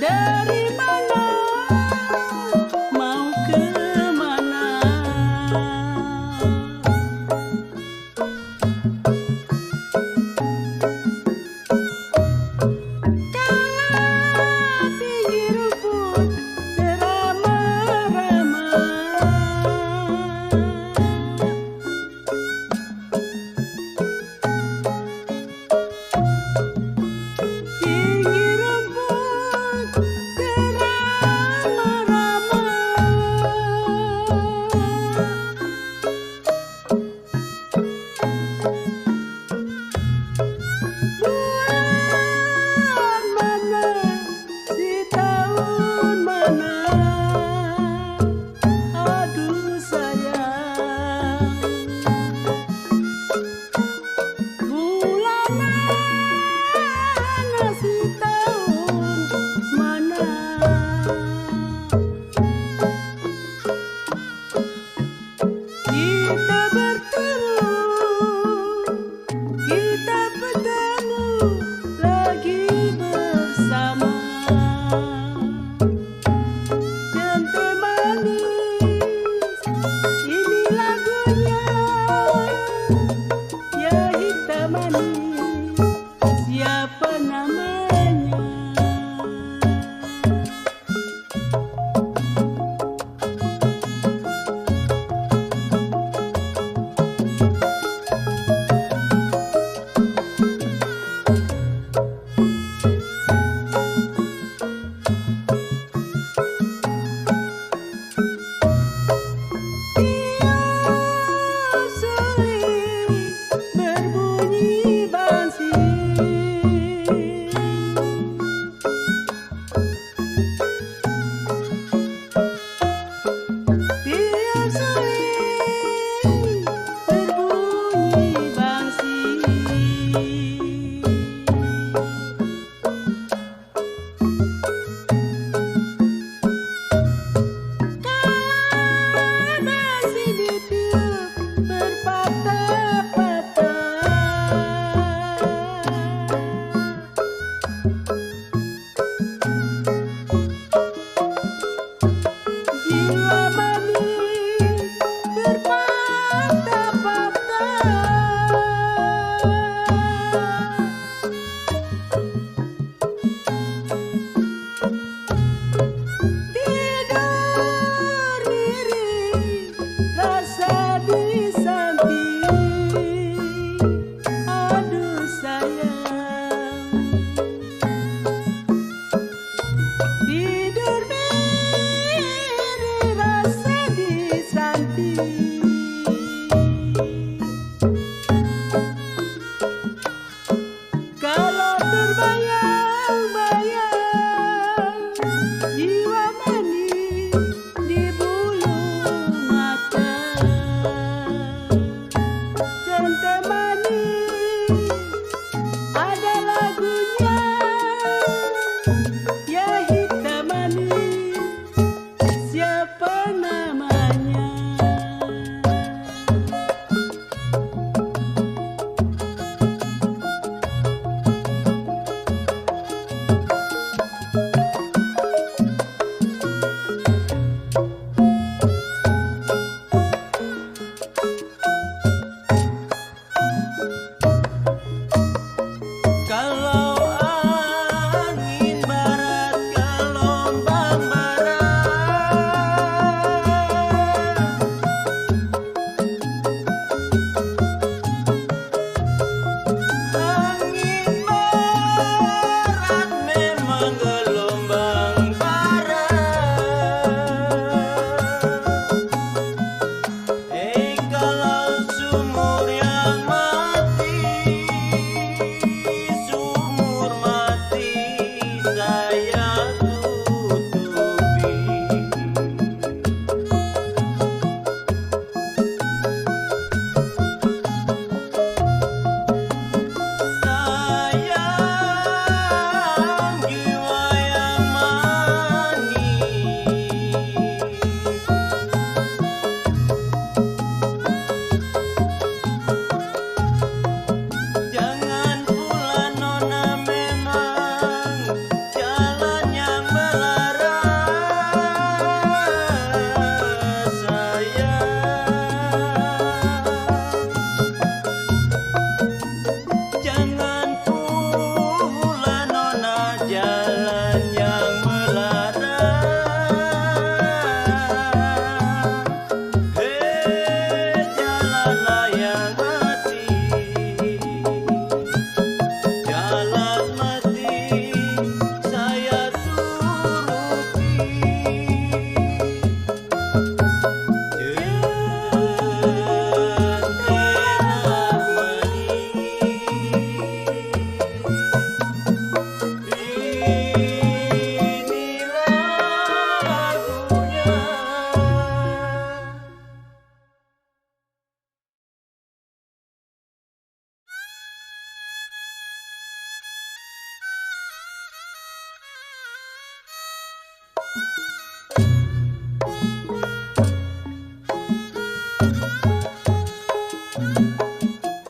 Dari mana mau kemana?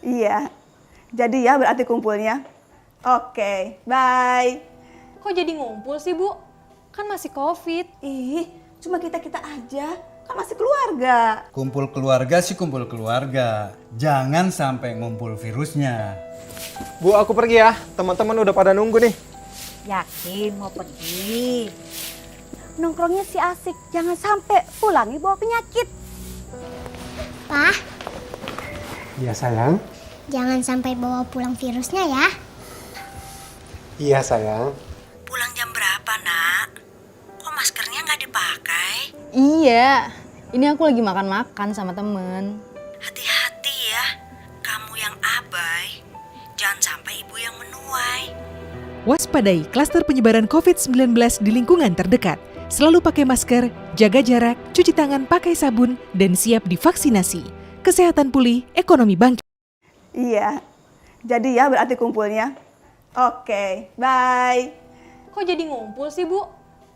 Iya, jadi ya berarti kumpulnya. Oke, bye. Kok jadi ngumpul sih, Bu? Kan masih COVID. Ih, cuma kita-kita aja, kan masih keluarga. Kumpul keluarga sih kumpul keluarga. Jangan sampai ngumpul virusnya. Bu, aku pergi ya. Teman-teman udah pada nunggu nih. Yakin mau pergi? Nongkrongnya sih asik, jangan sampai pulangi bawa penyakit. Pak, Iya sayang. jangan sampai bawa pulang virusnya ya. Iya sayang. Pulang jam berapa, Nak? Kok maskernya nggak dipakai? Iya, ini aku lagi makan-makan sama temen. Hati-hati ya, kamu yang abai, jangan sampai ibu yang menuai. Waspadai klaster penyebaran COVID-19 di lingkungan terdekat. Selalu pakai masker, jaga jarak, cuci tangan pakai sabun, dan siap divaksinasi. Kesehatan pulih, ekonomi bangkit. Iya, jadi ya berarti kumpulnya. Oke, bye. Kok jadi ngumpul sih, Bu?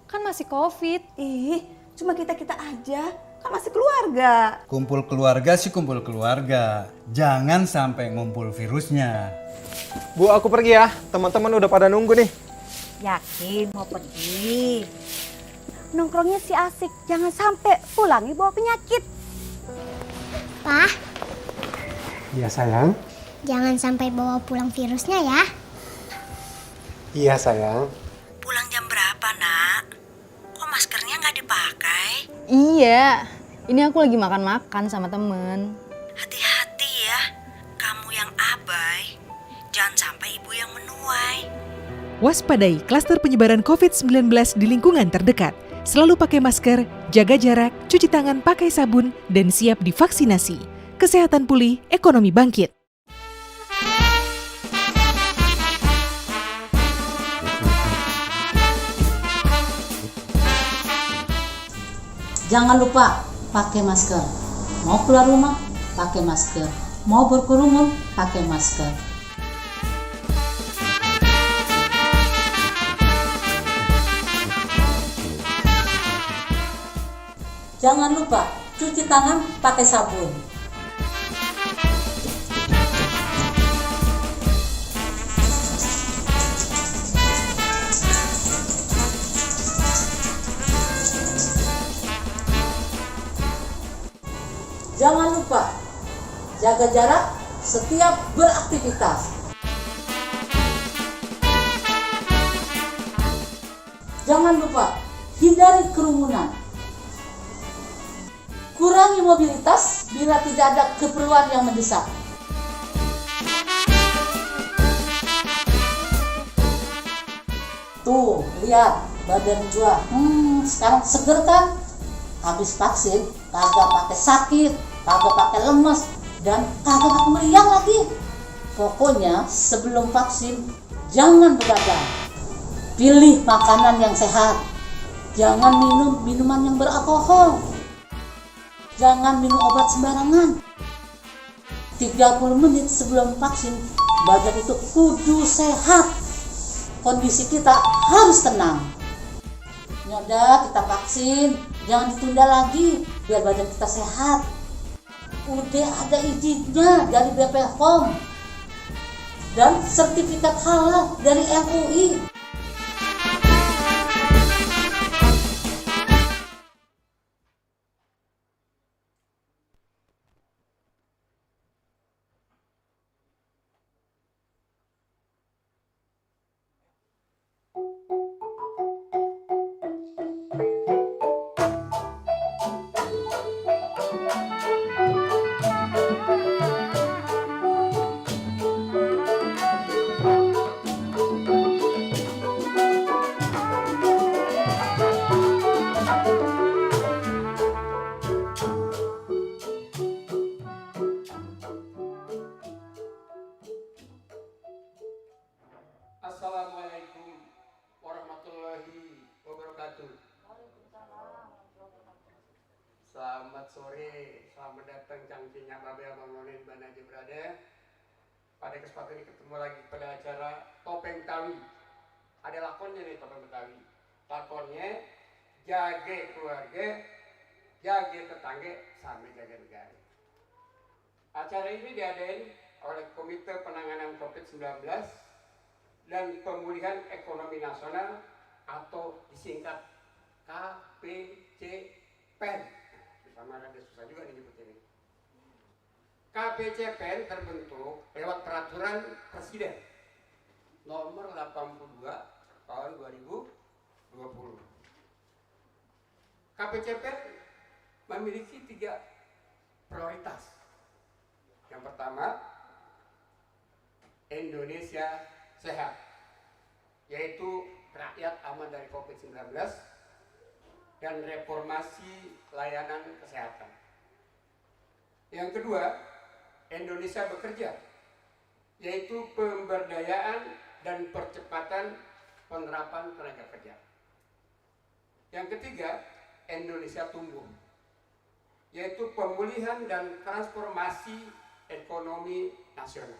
Kan masih COVID. Ih, cuma kita-kita aja, kan masih keluarga. Kumpul keluarga sih kumpul keluarga. Jangan sampai ngumpul virusnya. Bu, aku pergi ya. Teman-teman udah pada nunggu nih. Yakin mau pergi? Nongkrongnya sih asik, jangan sampai pulangi bawa penyakit. Pak, Iya sayang. jangan sampai bawa pulang virusnya ya. Iya sayang. Pulang jam berapa, Nak? Kok maskernya nggak dipakai? Iya, ini aku lagi makan-makan sama temen. Hati-hati ya, kamu yang abai, jangan sampai ibu yang menuai. Waspadai klaster penyebaran COVID-19 di lingkungan terdekat. Selalu pakai masker, jaga jarak, cuci tangan pakai sabun, dan siap divaksinasi. Kesehatan pulih, ekonomi bangkit. Jangan lupa pakai masker. Mau keluar rumah, pakai masker. Mau berkerumun, pakai masker. Jangan lupa cuci tangan pakai sabun. Jangan lupa jaga jarak setiap beraktivitas. Jangan lupa hindari kerumunan. Kurangi mobilitas bila tidak ada keperluan yang mendesak. Tuh, lihat badan gua. Sekarang seger kan? Habis vaksin, kagak pakai sakit, kagak pakai lemes, dan kagak pakai meriang lagi. Pokoknya sebelum vaksin, jangan begadang. Pilih makanan yang sehat. Jangan minum minuman yang beralkohol. Jangan minum obat sembarangan. 30 menit sebelum vaksin, badan itu kudu sehat. Kondisi kita harus tenang. Yaudah, kita vaksin. Jangan ditunda lagi, biar badan kita sehat. Udah ada izinnya dari BPOM POM dan sertifikat halal dari MUI. Assalamualaikum warahmatullahi wabarakatuh. Selamat sore, selamat datang cangkingnya Babe Abang None di mana aja berada. Pada kesempatan ini ketemu lagi pada acara Topeng Betawi. Ada lakonnya nih Topeng Betawi. Lakonnya jaga keluarga, jaga tetangga, sampai jaga negara. Acara ini diadain oleh Komite Penanganan COVID-19 dan Pemulihan Ekonomi Nasional atau disingkat KPCPEN. Sama ada susah juga disebut ini. KPCPEN terbentuk lewat Peraturan Presiden nomor 82 tahun 2020. KPCPEN memiliki 3 prioritas. Yang pertama, Indonesia sehat, yaitu rakyat aman dari COVID-19 dan reformasi layanan kesehatan. Yang kedua, Indonesia bekerja, yaitu pemberdayaan dan percepatan penerapan tenaga kerja. Yang ketiga, Indonesia tumbuh, yaitu pemulihan dan transformasi ekonomi nasional.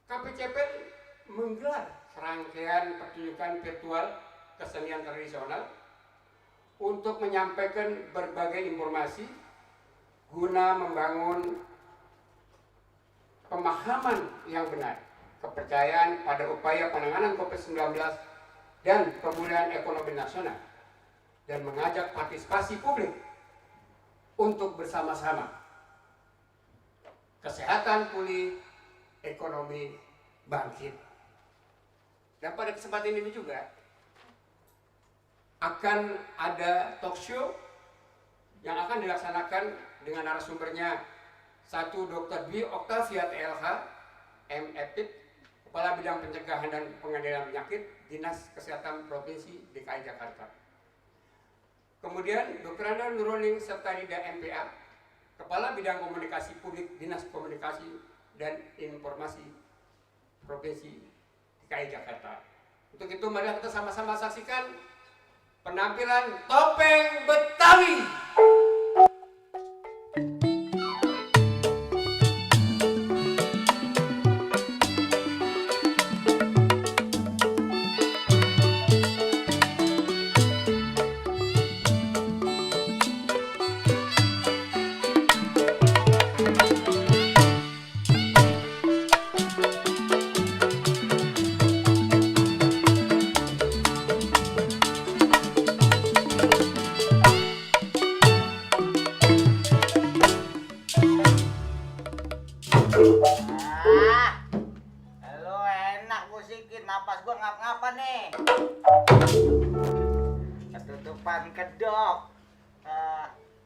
KPCPEN menggelar serangkaian pertunjukan virtual kesenian tradisional untuk menyampaikan berbagai informasi guna membangun pemahaman yang benar, kepercayaan pada upaya penanganan COVID-19 dan pemulihan ekonomi nasional, dan mengajak partisipasi publik untuk bersama-sama kesehatan pulih, ekonomi bangkit. Dan pada kesempatan ini juga akan ada talk show yang akan dilaksanakan dengan narasumbernya satu Dr. Dwi Oktavia TLH, MEPIT, Kepala Bidang Pencegahan dan Pengendalian Penyakit, Dinas Kesehatan Provinsi DKI Jakarta. Kemudian Dr. Anda Nurulning Septarida MPA, Kepala Bidang Komunikasi Publik Dinas Komunikasi dan Informasi Provinsi DKI Jakarta. Untuk itu mari kita sama-sama saksikan penampilan Topeng Betawi. Lo enak musikin, napas gua ngap-ngapa nih. Ketutupan kedok.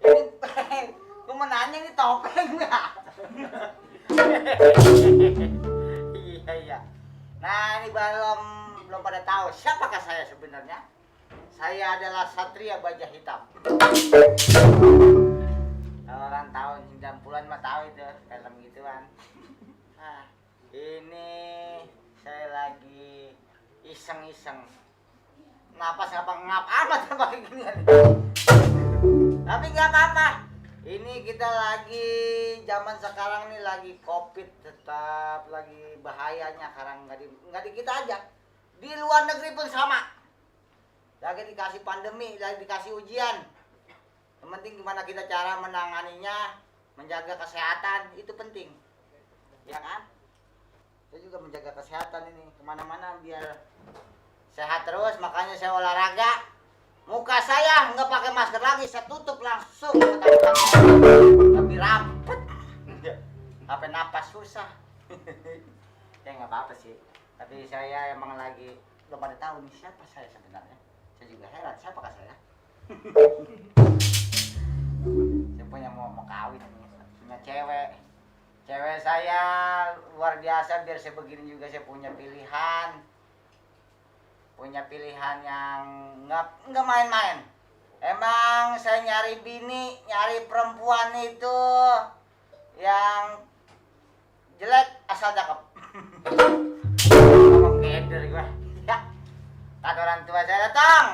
Ini gua mau nanya ini topeng nggak? Iya. Nah ini belum pada tahu siapakah saya sebenarnya. Saya adalah Satria Baja Hitam. Orang tahun 90-an mah tahu itu film gituan. Nah, ini saya lagi iseng-iseng. Napas ngap amat pakai gini. Tapi nggak apa-apa. Ini kita lagi zaman sekarang nih lagi COVID, tetap lagi bahayanya karena nggak di kita aja. Di luar negeri pun sama. Lagi dikasih pandemi, lagi dikasih ujian. Yang penting gimana kita cara menanganinya, menjaga kesehatan, itu penting. Ya kan? Saya juga menjaga kesehatan ini, kemana-mana biar sehat terus, makanya saya olahraga. Muka saya nggak pakai masker lagi, saya tutup langsung. Lebih rapet. Sampai napas susah. Ya nggak apa-apa sih. Tapi saya emang lagi belum pada tahu nih siapa saya sebenarnya. Saya juga heran, siapakah saya? Saya punya mau kawin, punya cewek. Cewek saya luar biasa, biar saya begini juga saya punya pilihan. Punya pilihan yang nggak main-main. Emang saya nyari bini, nyari perempuan itu yang jelek asal cakep. Ngomong keder gue. Ya, kata orang tua saya, datang.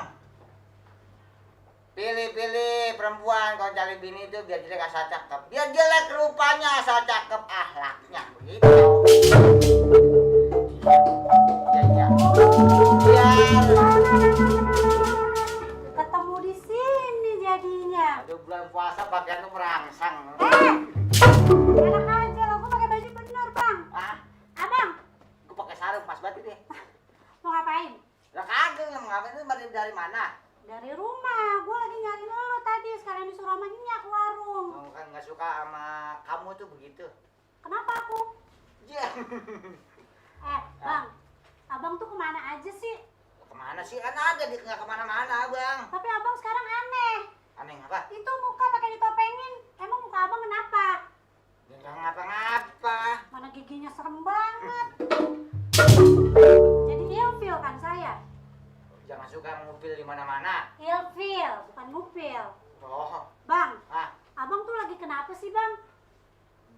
Pilih-pilih perempuan kalau cari bini itu biar jelek asal cakep. Biar jelek rupanya asal cakep akhlaknya. Begitu. Iya. Biar Aduh, bulan puasa pakaian lu merangsang. Enak aja lo, gue pakai baju bener bang. Ah, Abang, gue pakai sarung pas banget deh. mau ngapain? Lah kagak, lu ngapain itu dari mana? Dari rumah, gue lagi nyari lo tadi, sekalian disuruh sama Nyak ke warung. Kamu kan nggak suka sama kamu tuh begitu. Kenapa aku? Iya. Bang, abang tuh kemana aja sih? Kemana sih? Kan ada di nggak kemana-mana, Bang. Tapi abang sekarang aneh. Aneh apa? Itu muka pakai ditopengin, emang muka abang kenapa? Ya nggak ngapa-ngapa. Mana giginya serem banget. Jadi ilfil kan saya? Jangan suka ngupil di mana-mana. Ilfil, bukan ngupil. Oh, Bang, ah, abang tuh lagi kenapa sih bang?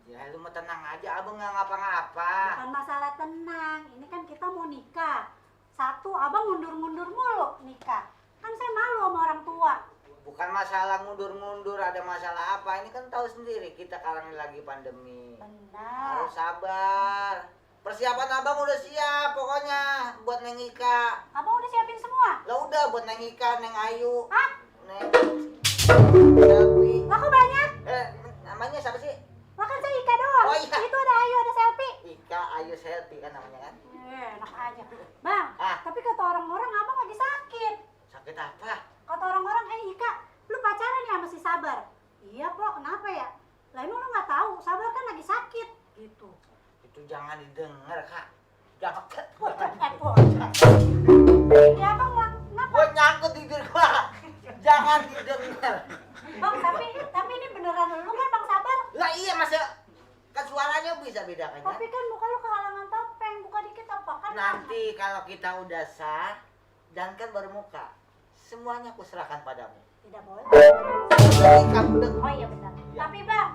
ya lu mau tenang aja, abang nggak ngapa-ngapa. Bukan masalah tenang, ini kan kita mau nikah. Satu, abang mundur-mundur mulu nikah. Kan saya malu sama orang tua. Bukan masalah mundur-mundur, ada masalah apa? Ini kan tahu sendiri kita sekarang lagi pandemi. Benar. Harus sabar. Persiapan abang udah siap pokoknya buat Neng Ika. Abang udah siapin semua? Lah udah buat Neng Ika, Neng Ayu, Hah? Neng Selfie. Lah kok banyak? Namanya siapa sih? Lah kan saya Ika doang. Oh, Ika. Itu ada Ayu, ada Selfie. Ika Ayu Selfie kan namanya kan? Enak aja. Bang, tapi kata orang-orang abang lagi sakit. Sakit apa? Kata orang-orang, Ika, lu pacaran ya sama si Sabar? Iya, Pok, kenapa ya? Lah emang lu nggak tahu, Sabar kan lagi sakit. Gitu. Itu jangan didengar, Kak. Jangan. Ya, Bang, kenapa? Gua nyangkut tidur gua. Jangan didengar. Bang, tapi ini beneran lu kan Bang Sabar? Lah iya, masa kan suaranya bisa bedakan ya? Tapi kan muka lu kehalangan topeng, buka dikit apa kan? Nanti kalau kita udah sah, dan kan baru muka, semuanya aku serahkan padamu. Tidak boleh. Kamu Oh iya benar. Tapi Bang,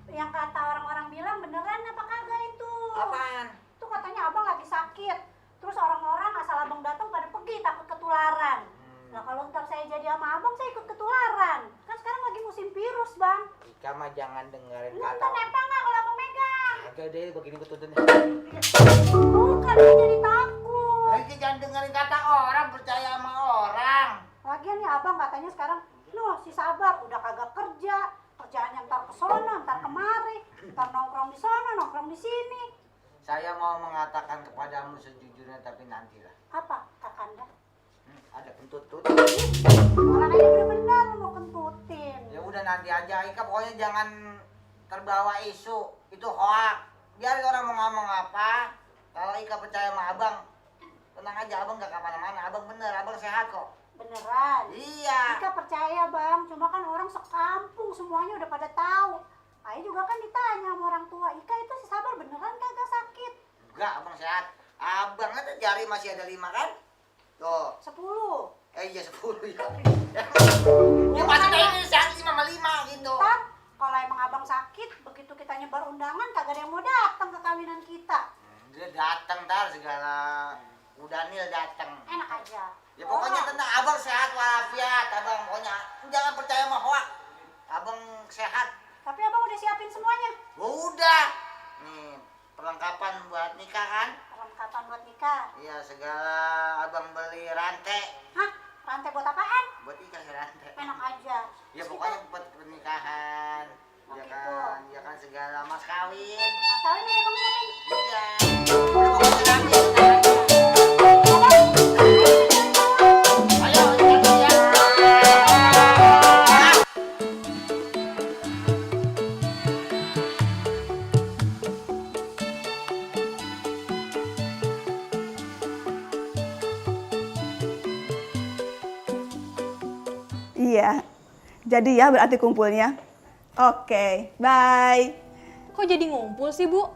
yang kata orang-orang bilang beneran apa kagak itu? Apaan? Itu katanya abang lagi sakit. Terus orang-orang asal abang datang pada pergi takut ketularan. Nah kalau ntar saya jadi sama abang, saya ikut ketularan. Kan sekarang lagi musim virus, Bang. Ika mah jangan dengerin Lu kata. ntar nempel nggak kalau abang megang? Agak deh, begini gue tuntun. Bukan, dia jadi takut. Ika jangan dengerin kata orang, percaya sama orang. Lagian nih abang katanya sekarang, si Sabar udah kagak kerja. Kerjaannya ntar ke sono, ntar kemari. Ntar nongkrong di sono, nongkrong di sini. Saya mau mengatakan kepadamu sejujurnya, tapi nantilah. Apa, Kakanda? Ada kentut-tut. Orang aja bener-bener mau kentutin. Ya udah nanti aja, Ika pokoknya jangan terbawa isu. Itu hoak. Biar orang mau ngomong apa. Kalau Ika percaya sama abang, tenang aja, abang gak kemana-mana. Abang bener, abang sehat kok. Beneran? Iya. Ika percaya Bang, cuma kan orang sekampung semuanya udah pada tahu. Ayo juga kan ditanya sama orang tua, Ika itu si Sabar beneran kagak sakit? Enggak, abang sehat. Abang kan jari masih ada 5 kan? Tuh. 10. Iya 10 ya. Ya maksudnya ini sehat 5 sama 5 gitu. Ntar kalau emang abang sakit, begitu kita nyebar undangan kagak ada yang mau datang ke kawinan kita. Dia datang ntar segala Udanil datang. Enak aja. Ya pokoknya tenang, abang sehat walafiat, abang pokoknya jangan percaya sama hoak. Abang sehat. Tapi abang udah siapin semuanya? Udah. Nih perlengkapan buat nikah kan? Perlengkapan buat nikah? Iya segala abang beli rantai. Hah? Rantai buat apaan? Buat nikah rantai. Enak aja. Ya pokoknya buat pernikahan. Oh, Ya gitu. kan, ya kan segala mas kawin. Mas kawin udah abang siapin? Iya. Ya pokoknya nanti tenang aja. Ayo, kita ya. Iya. Jadi ya berarti kumpulnya. Oke, bye. Kok jadi ngumpul sih, Bu?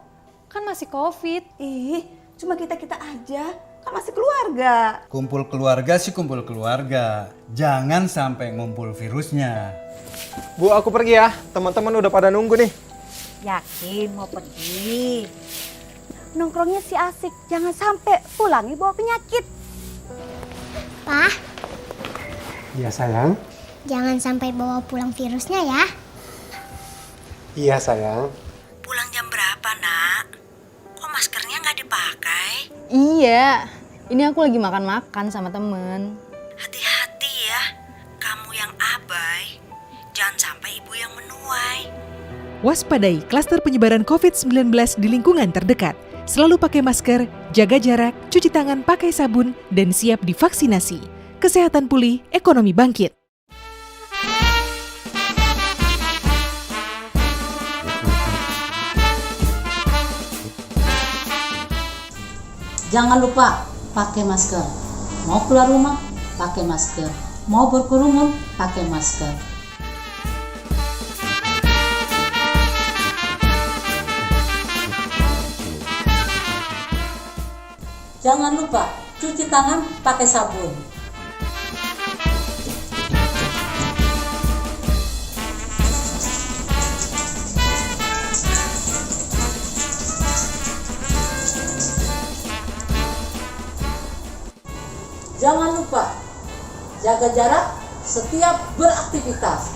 Kan masih Covid. Ih, cuma kita-kita aja. Kan masih keluarga. Kumpul keluarga sih kumpul keluarga. Jangan sampai ngumpul virusnya. Bu, aku pergi ya. Teman-teman udah pada nunggu nih. Yakin mau pergi? Nongkrongnya si asik, jangan sampai pulangi bawa penyakit. Pak, Iya sayang. jangan sampai bawa pulang virusnya ya. Iya sayang. Pulang jam berapa, Nak? Kok maskernya nggak dipakai? Iya, ini aku lagi makan-makan sama temen. Hati-hati ya. Kamu yang abai. Jangan ibu yang menuai. Waspadai klaster penyebaran COVID-19 di lingkungan terdekat. Selalu pakai masker, jaga jarak, cuci tangan pakai sabun, dan siap divaksinasi. Kesehatan pulih, ekonomi bangkit. Jangan lupa pakai masker. Mau keluar rumah, pakai masker. Mau berkerumun, pakai masker. Jangan lupa cuci tangan pakai sabun. Jangan lupa jaga jarak setiap beraktivitas.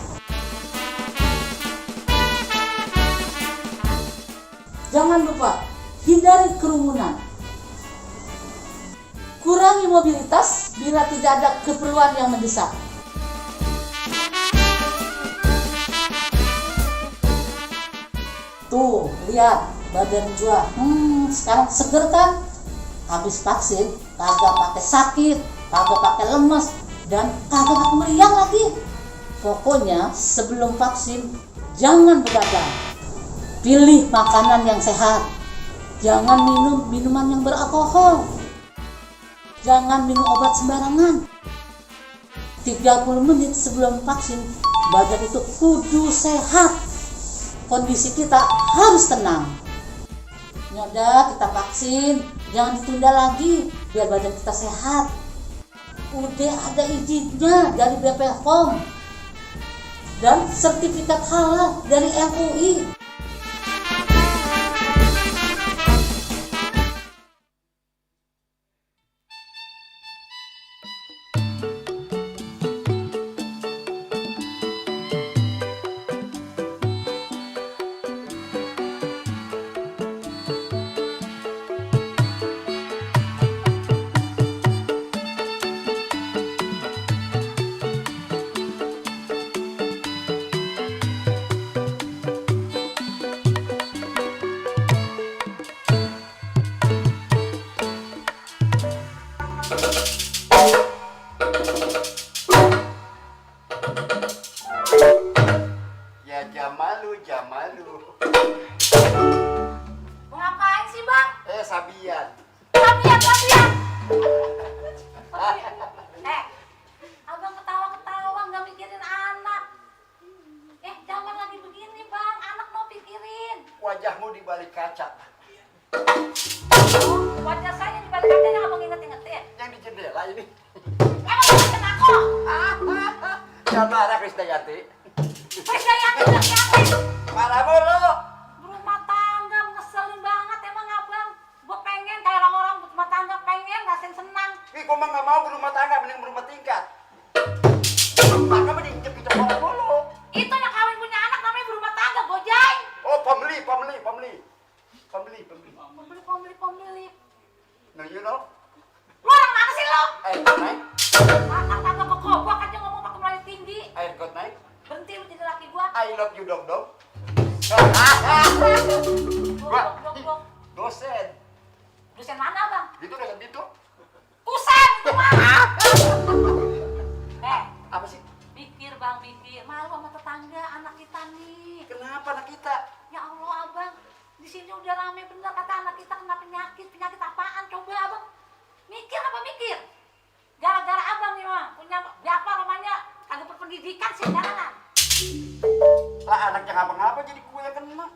Jangan lupa hindari kerumunan. Kurangi mobilitas bila tidak ada keperluan yang mendesak. Tuh, lihat badan gua. Sekarang seger kan? Habis vaksin, kagak pakai sakit, kagak pakai lemes, dan kagak pakai meriang lagi. Pokoknya sebelum vaksin jangan begadang. Pilih makanan yang sehat. Jangan minum minuman yang beralkohol. Jangan minum obat sembarangan. 30 menit sebelum vaksin, badan itu kudu sehat. Kondisi kita harus tenang. Yaudah, kita vaksin, jangan ditunda lagi biar badan kita sehat. Udah ada izinnya dari BPOM dan sertifikat halal dari MUI. Ya Jamalu. Mau ngapain sih, Bang? Sabian. Sabian. Abang ketawa-ketawa nggak mikirin anak. Zaman lagi begini, Bang, anak mau pikirin. Wajahmu di balik kaca. Wajah saya di balik kacanya abang inget-ingetin. Yang di jendela ini. Emang ingetin aku? Jangan marah Krisdayanti. Krisdayanti udah yakin. Marah mulu. Berumah tangga ngeselin banget emang abang. Gue pengen kayak orang-orang berumah tangga pengen ngerasain senang. Gue mah nggak mau berumah tangga, mending berumah tingkat. Maka mending jepit orang mulu. Itu yang kawin punya anak namanya berumah tangga, Gojay. Oh, pembeli. Nah, you know? Lu orang mana sih lo? Air got naik. Kagak bekobak aja ngomong pakai Melayu tinggi. Air got naik. Berhenti lu jadi laki gua. I love you dong. Dok. Dosen. Dosen mana, Bang? Itu dosen itu. Kusen itu mah. Apa sih? Mikir, Bang, mikir. Malu sama tetangga anak kita nih. Kenapa anak kita? Ya Allah, Abang. Di sini udah rame bener kata anak kita kena penyakit apaan? Coba Abang. Mikir apa mikir? Gara-gara Abang nih, Bang. Punya apa namanya? Kagak berpendidikan sih jangan. Lah anaknya ngapa-ngapa jadi gue yang kena.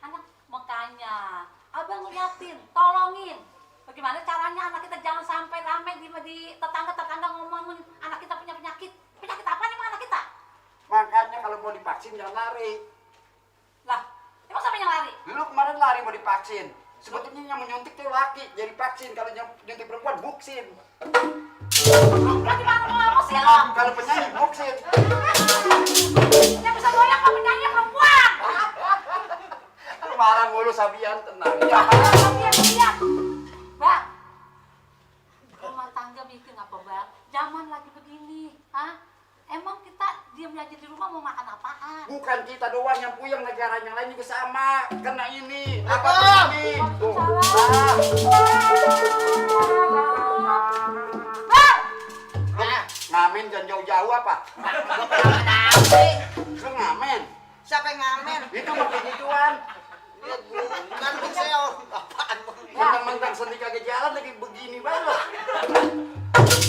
Anak makanya Abang ngeliatin, tolongin. Bagaimana caranya anak kita jangan sampai rame di tetangga-tetangga ngomongin anak kita punya penyakit. Penyakit apa nih anak kita? Makanya kalau mau divaksin jangan lari. Lah, emang siapa yang lari? Lu kemarin lari mau divaksin. Sebetulnya yang menyuntik tuh laki jadi vaksin. Kalau yang nyuntik perempuan buksin. Lagi mana ngomong sih lo? Kalau penyanyi buksin. Yang bisa goyang kalau penyanyi perempuan. Lu marah mulu Sabian, tenang. Ya, Lihat. Bang, rumah tangga mikir apa, Bang? Zaman lagi begini, Emang kita diam aja di rumah mau makan apaan? Bukan kita doang yang puyeng, negara yang lain juga sama. Kena ini. Apa ini? Tuh. Ngamen jangan jauh-jauh apa? Lu ngamen? Siapa yang ngamen? Itu mah begituan. Ya bukan seo. Apaan? Mentang-mentang seni kagak jalan lagi begini banget.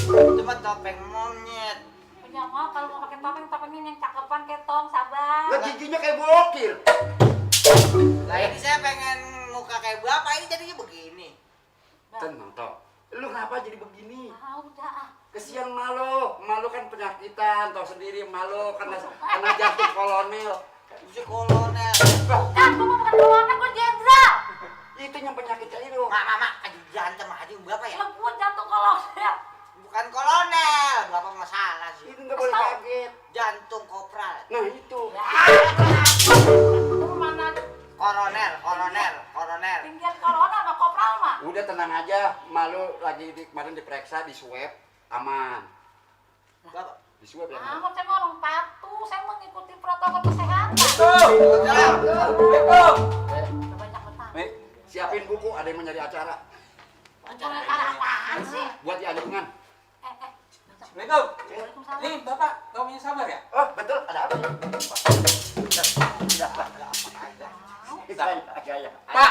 Itu mah topeng monyet. Punya mau kalau mau pakai topeng ini yang cakepan ketong, sabar. Lah giginya kayak bokir. Lah ini saya pengen muka kayak bapak, ini jadinya begini. Tenang toh. Lu kenapa jadi begini? Ah, udah. Kesian malu kan penyakitan, tau sendiri malu kena jantung kolonel. Si kolonel. Kan gua mau bukan kolonel, gua jenderal. Itu yang penyakitnya itu. Mak, jantung aja bapak ya. Lah gua jantung kolonel. Bukan kolonel, bapak masalah sih. Itu nggak boleh kaget. Jantung kopral. Nah itu. Lu mana? Koronel. Tinggal kolonel sama kopral mah. Udah tenang aja, malu lagi kemarin diperiksa di swab aman. Bapak. Di swab ya. Ah, saya mau orang patuh, saya mengikuti protokol kesehatan. Banyak betah. Nih, siapin buku, ada yang mau nyari acara. Acara apaan sih? Buat di Anjungan. Assalamualaikum. Waalaikumsalam. Nih Bapak, kamunya sabar ya? Oh betul, ada apa? Pak,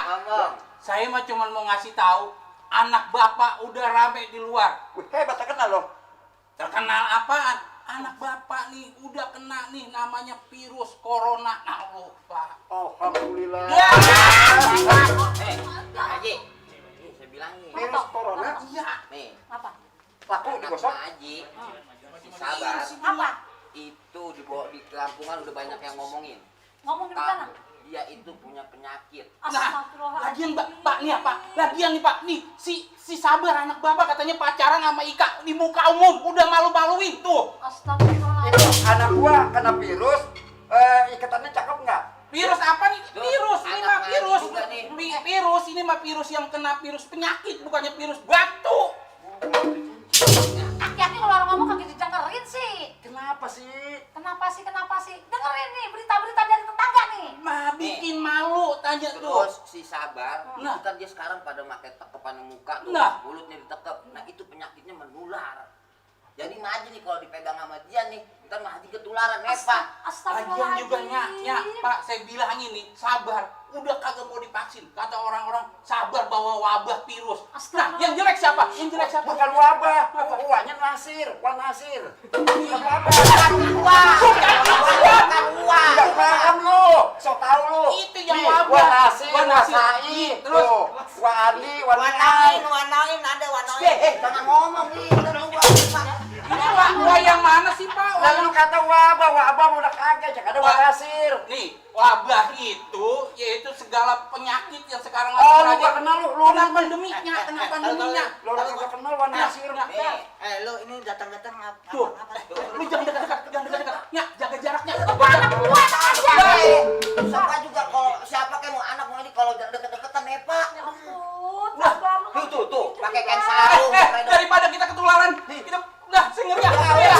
saya mah cuma mau ngasih tahu anak Bapak udah rame di luar. Wih, hebat terkenal loh. Terkenal apaan? Anak Bapak nih udah kena nih namanya virus corona. Nah, lo, Pak. Alhamdulillah. Ya. Haji. Saya bilang nih. Virus corona? Iya. Nih. Apa? Laku digosok. Haji. Sabar. Apa? Itu di Lampungan udah banyak yang ngomongin. Ngomongin di mana? Dia itu punya penyakit. Nah, lagian Pak nih ya Pak. Lagian nih Pak, nih si Sabar anak Bapak katanya pacaran sama Ika di muka umum, udah malu-maluin tuh. Astagfirullahaladzim. Itu anak gua kena virus, ikatannya cakep nggak? Virus apa nih? Virus, ini mah anak virus. juga nih. Virus, ini mah virus yang kena virus penyakit, bukannya virus batu. Aki-aki kalau orang ngomong kagak didengerin sih. Kenapa sih? Kenapa sih? Dengerin nih berita-berita dari tetangga nih. Mah bikin malu, tanya tuh. Terus si Sabar, Nah. kan dia sekarang pada pakai tekepan di muka tuh, Nah. mulutnya ditekep. Nah itu penyakitnya menular. Jadi Maji nih kalau dipegang sama dia nih, ntar Maji ketularan, Pak. Lagian Astagfirullahaladzim. juga nya, Pak, saya bilang ini, Sabar, udah kagak mau divaksin. Kata orang-orang, Sabar bawa wabah virus. Nah, yang jelek siapa? Bukan wabah, uangnya Nasir, Wan Nasir. Bukan wabah. Bukan uang. Tidak paham lu, so tau lu. Itu yang Nih, wabah. Wan Nasir, Wan Wan Nasir. Said, Terus? tuh. Wan Andi, Wan Wanain, Nai. ada wanain. Jangan ngomong nih, udah dong gua. Ini wabah yang mana sih, Pak? Lalu kata wabah udah kagak, jangan ada Wan Nasir. Nih, wabah itu yaitu segala penyakit yang sekarang lagi Oh, lu terjadi. gak kenal lu Kena pandeminya. Lu gak kenal Wan Nasir. Nih, lu ini datang-datang Tuh, apa? lu jangan dekat-dekat. Nya, jaga jaraknya. Siapa juga kalau siapa kayak mau anak mau ini kalau deket-deketan Pak. Ya ampun, Nah, sabar lu. Tuh, pakai kain sarung. Daripada kita ketularan, kita udah saya ngeri ya.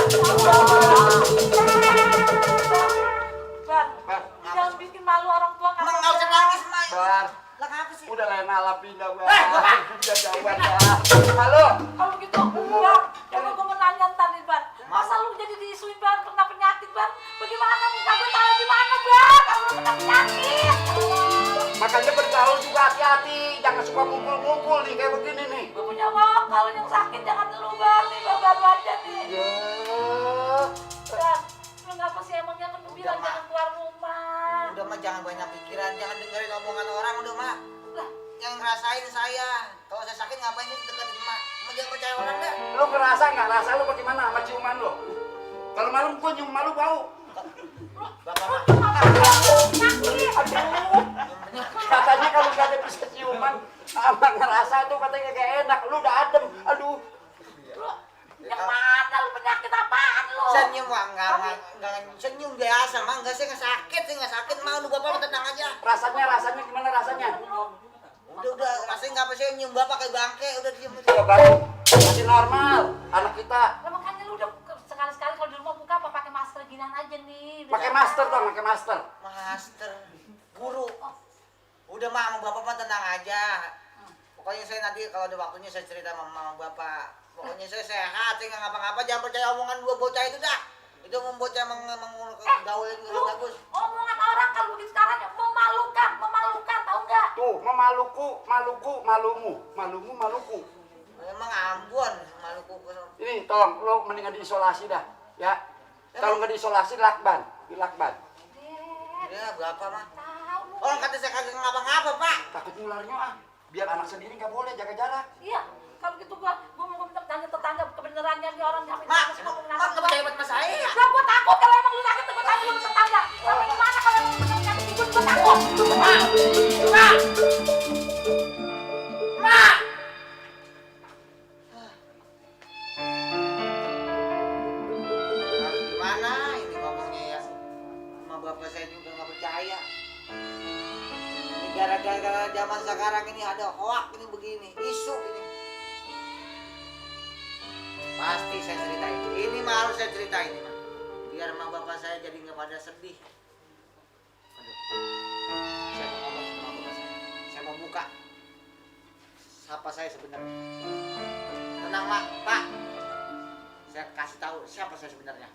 Bar, jangan bikin malu orang tua Emang nggak usah nangis, Mak. Bar, Lah kenapa sih? udah lain malah pindah, Bar. Udah jauhan ya. Halo. Kalau gitu, Bar, kalau gue mau nanya ntar nih, Bar. Masa lu jadi diisuin, Bar, kena penyakit, Bar? Bagaimana nih? Kagak tahu di mana, Bar? Kalau lu kena penyakit. Makanya bergaul juga hati-hati, jangan suka ngumpul-ngumpul nih kayak begini nih. Gue punya mau, kalau yang sakit jangan lu, Bar. Nih, Bar, aja nih. Ya. Bar, lu ngapa sih emangnya kan lu bilang Mak. jangan keluar rumah? Udah mah jangan banyak pikiran, jangan dengerin omongan orang udah Mak. Lah, Yang ngerasain saya. Kalau saya sakit ngapain sih deketin Mak? Mau jangan percaya orang dah. Lu ngerasa nggak rasa lu bagaimana sama ciuman lu? Kalau malam gua nyium malu bau. Bapak Mak. Katanya kalau nggak ada bisa ciuman, sama ngerasa tuh katanya kayak enak. Lu udah adem. Aduh. yang mana lu penyakit apaan lu? Senyum Mak, enggak senyum biasa Mak. Enggak saya nggak sakit mau lu Bapak tenang aja. Rasanya gimana rasanya? Udah rasanya nggak apa senyum Bapak kayak bangke udah diem. Coba masih normal anak kita. Lah makanya lu udah sekali-sekali kalau di rumah buka apa pakai masker gini gantian aja nih. Pakai masker dong, pakai masker. Master, guru. Udah mama bapak mah tenang aja. Pokoknya saya nanti kalau ada waktunya saya cerita sama mama bapak. Pokoknya saya sehat, saya nggak ngapa-ngapa. Jangan percaya omongan dua bocah itu dah. Itu bocah gaulin nggak bagus. Omongan orang kalau begitu sekarang memalukan, tahu nggak? Tuh, malumu. Emang Ambon, Maluku. Ini tolong, lo mendingan diisolasi dah, ya. Kalau nggak diisolasi, dilakban. Ya, berapa mah? Orang kata saya kagak ngapa-ngapa, Pak. Takut nularnya ah. Biar anak sendiri nggak boleh jaga jarak. Iya, kalau gitu gua mau minta tetangga kebenarannya nih orang nyampe. Mak, nggak percaya buat mas saya ya? Lah gua takut kalau emang lu sakit gua tanya lu tetangga. Sampai kemana kalau emang bener nyampe gua takut. Mak! Gimana ini ngomongnya ya? Sama bapak saya juga nggak percaya. Ini gara-gara zaman sekarang ini ada hoak ini begini, isu ini. Pasti saya ceritain. Ini mah harus saya ceritain ini mah. Biar sama bapak saya jadi nggak pada sedih. Aduh. Saya mau ngomong sama bapak saya. Saya mau buka siapa saya sebenarnya. Tenang Mak, Pak. Saya kasih tahu siapa saya sebenarnya.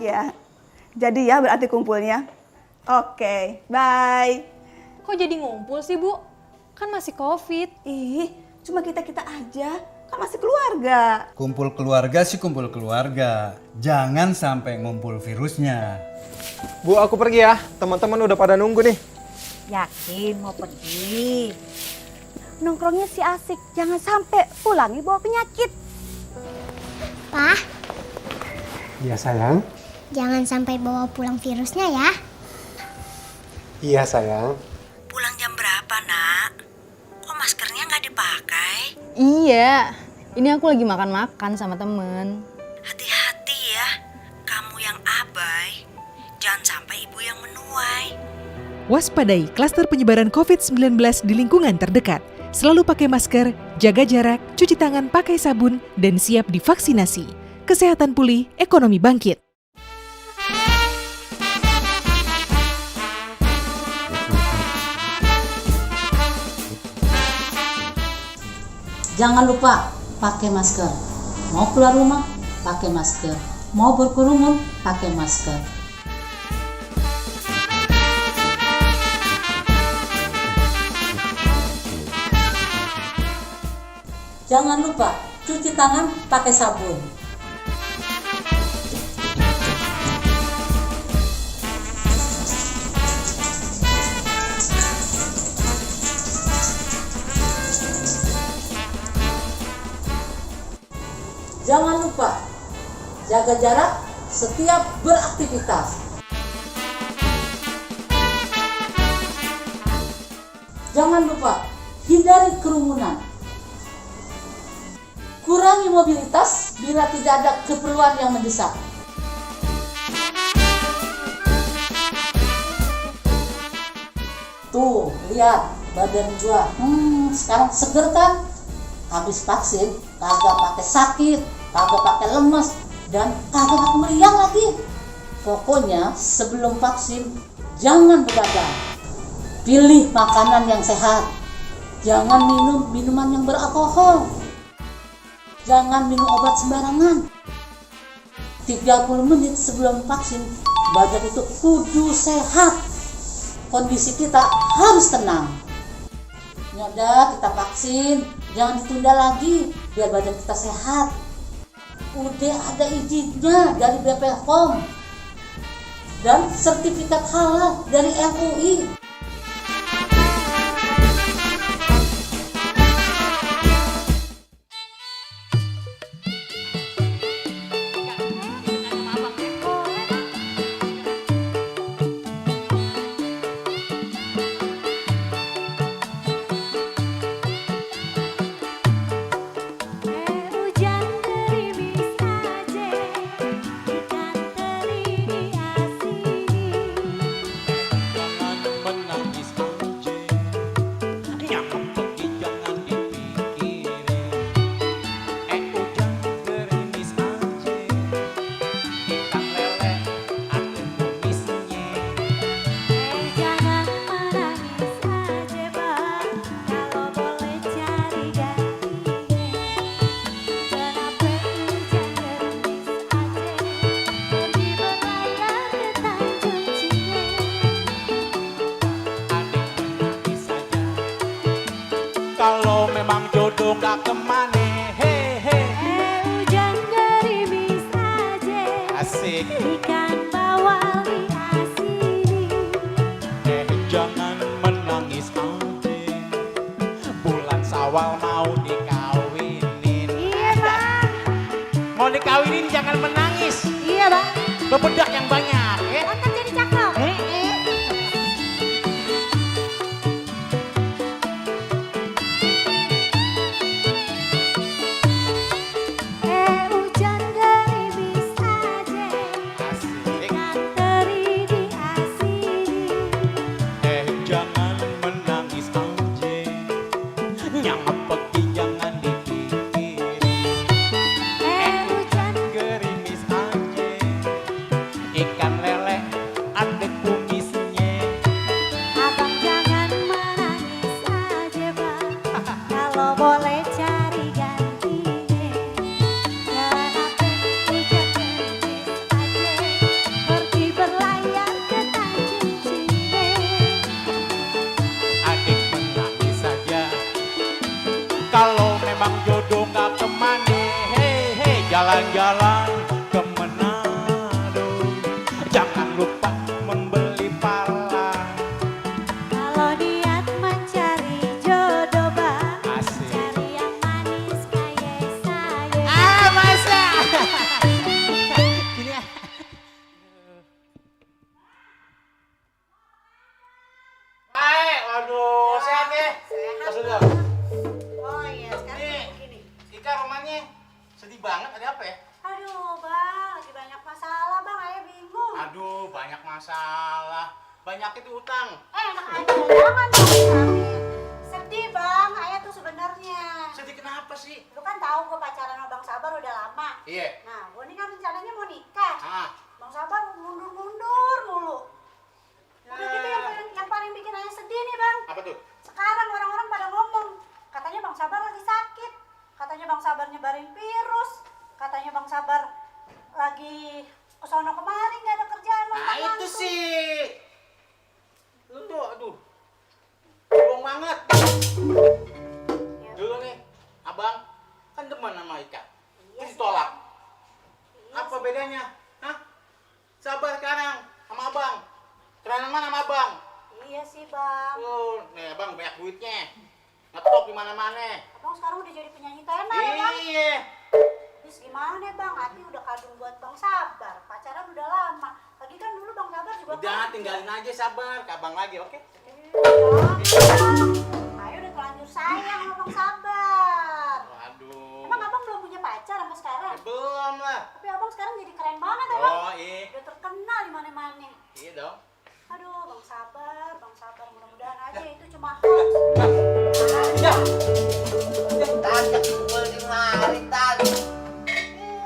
Iya, jadi ya berarti kumpulnya. Oke, bye. Kok jadi ngumpul sih, Bu? Kan masih Covid. Ih, cuma kita-kita aja, kan masih keluarga. Kumpul keluarga sih kumpul keluarga. Jangan sampai ngumpul virusnya. Bu, aku pergi ya. Teman-teman udah pada nunggu nih. Yakin mau pergi? Nongkrongnya sih asik, jangan sampai pulangi bawa penyakit. Pak, Iya sayang. jangan sampai bawa pulang virusnya ya. Iya sayang. Pulang jam berapa, Nak? Kok maskernya nggak dipakai? Iya, ini aku lagi makan-makan sama temen. Hati-hati ya, kamu yang abai. Jangan sampai ibu yang menuai. Waspadai klaster penyebaran COVID-19 di lingkungan terdekat. Selalu pakai masker, jaga jarak, cuci tangan pakai sabun, dan siap divaksinasi. Kesehatan pulih, ekonomi bangkit. Jangan lupa pakai masker. Mau keluar rumah, pakai masker. Mau berkerumun, pakai masker. Jangan lupa cuci tangan pakai sabun. Jangan lupa jaga jarak setiap beraktivitas. Jangan lupa hindari kerumunan. Kurangi mobilitas bila tidak ada keperluan yang mendesak. Tuh, lihat badan gua. Sekarang seger kan? Habis vaksin, kagak pakai sakit, kagak pakai lemes, dan kagak pakai meriang lagi. Pokoknya sebelum vaksin jangan begadang. Pilih makanan yang sehat. Jangan minum minuman yang beralkohol. Jangan minum obat sembarangan. 30 menit sebelum vaksin, badan itu kudu sehat. Kondisi kita harus tenang. Yaudah, kita vaksin. Jangan ditunda lagi, biar badan kita sehat. Udah ada izinnya dari BPOM. Dan sertifikat halal dari MUI. Hujan gerimis aja. Asik. Ikan bawal di asini. Jangan menangis anjing. Bulan Sawal mau dikawinin. Iya bang. Mau dikawinin jangan menangis. Iya bang. Bebedak yang banyak ya. Kan jadi cakep. Hujan gerimis aja. Asik. Kan teri di asini. Jangan menangis anjing. Nyamuk pergi jangan dipikirin. Hujan Gerimis anjing. Ikan lele ada kumisnya. abang jangan menangis aja bang. Kalau boleh cari gantinya. Jangan sampai hujan gerimis aja. Pergi berlayar ke Tanjung Cine. Adik menangis saja. Kalau memang jodoh gak kemana, hei hei jalan-jalan ke Manado. Jangan lupa membeli pala. Kalau niat mencari jodoh bang, Asik. cari yang manis kayak saya. Masa? Gini ya. Baik, waduh, sehat ya? Sehat. Sudah. Oh iya, sekarang Nih, begini. Ika rumahnya sedih banget, ada apa ya? Aduh bang, lagi banyak masalah bang, ayah bingung. Aduh, banyak masalah. Banyak itu utang. Enak aja, jangan dong. Sedih bang, ayah tuh sebenarnya. Sedih kenapa sih? Lu kan tahu gue pacaran sama Bang Sabar udah lama. Iya. Nah, gue ini kan rencananya mau nikah. Ah. Bang Sabar mundur-mundur mulu. Udah gitu yang paling bikin ayah sedih nih bang. Apa tuh? Sekarang orang-orang pada ngomong, katanya Bang Sabar lagi sakit. Katanya Bang Sabar nyebarin virus. Katanya Bang Sabar lagi kesono kemari nggak ada kerjaan. Nah lontang itu lantung. sih. Lu tuh, aduh. Bohong banget. Dulu nih, abang kan demen sama Ika. Terus ditolak. Apa bedanya? Hah? Sabar sekarang sama abang. Keren mana sama abang? Iya sih bang. Nih abang banyak duitnya. Ngetop di mana-mana. Abang sekarang udah jadi penyanyi tenar ya bang. Iya. Terus gimana bang? Hati udah kadung buat Bang Sabar. Pacaran udah lama. Lagi kan dulu Bang Sabar juga. Udah tinggalin aja Sabar, ke abang lagi, oke? Ayo udah terlanjur sayang sama Bang Sabar. Aduh. Emang abang belum punya pacar sampai sekarang? Belum lah. Tapi abang sekarang jadi keren banget ya bang. Oh iya. Udah terkenal di mana-mana. Iya dong. Aduh Bang Sabar, mudah-mudahan aja itu cuma hoax. Ya. Tajak kumpul di mari tadi.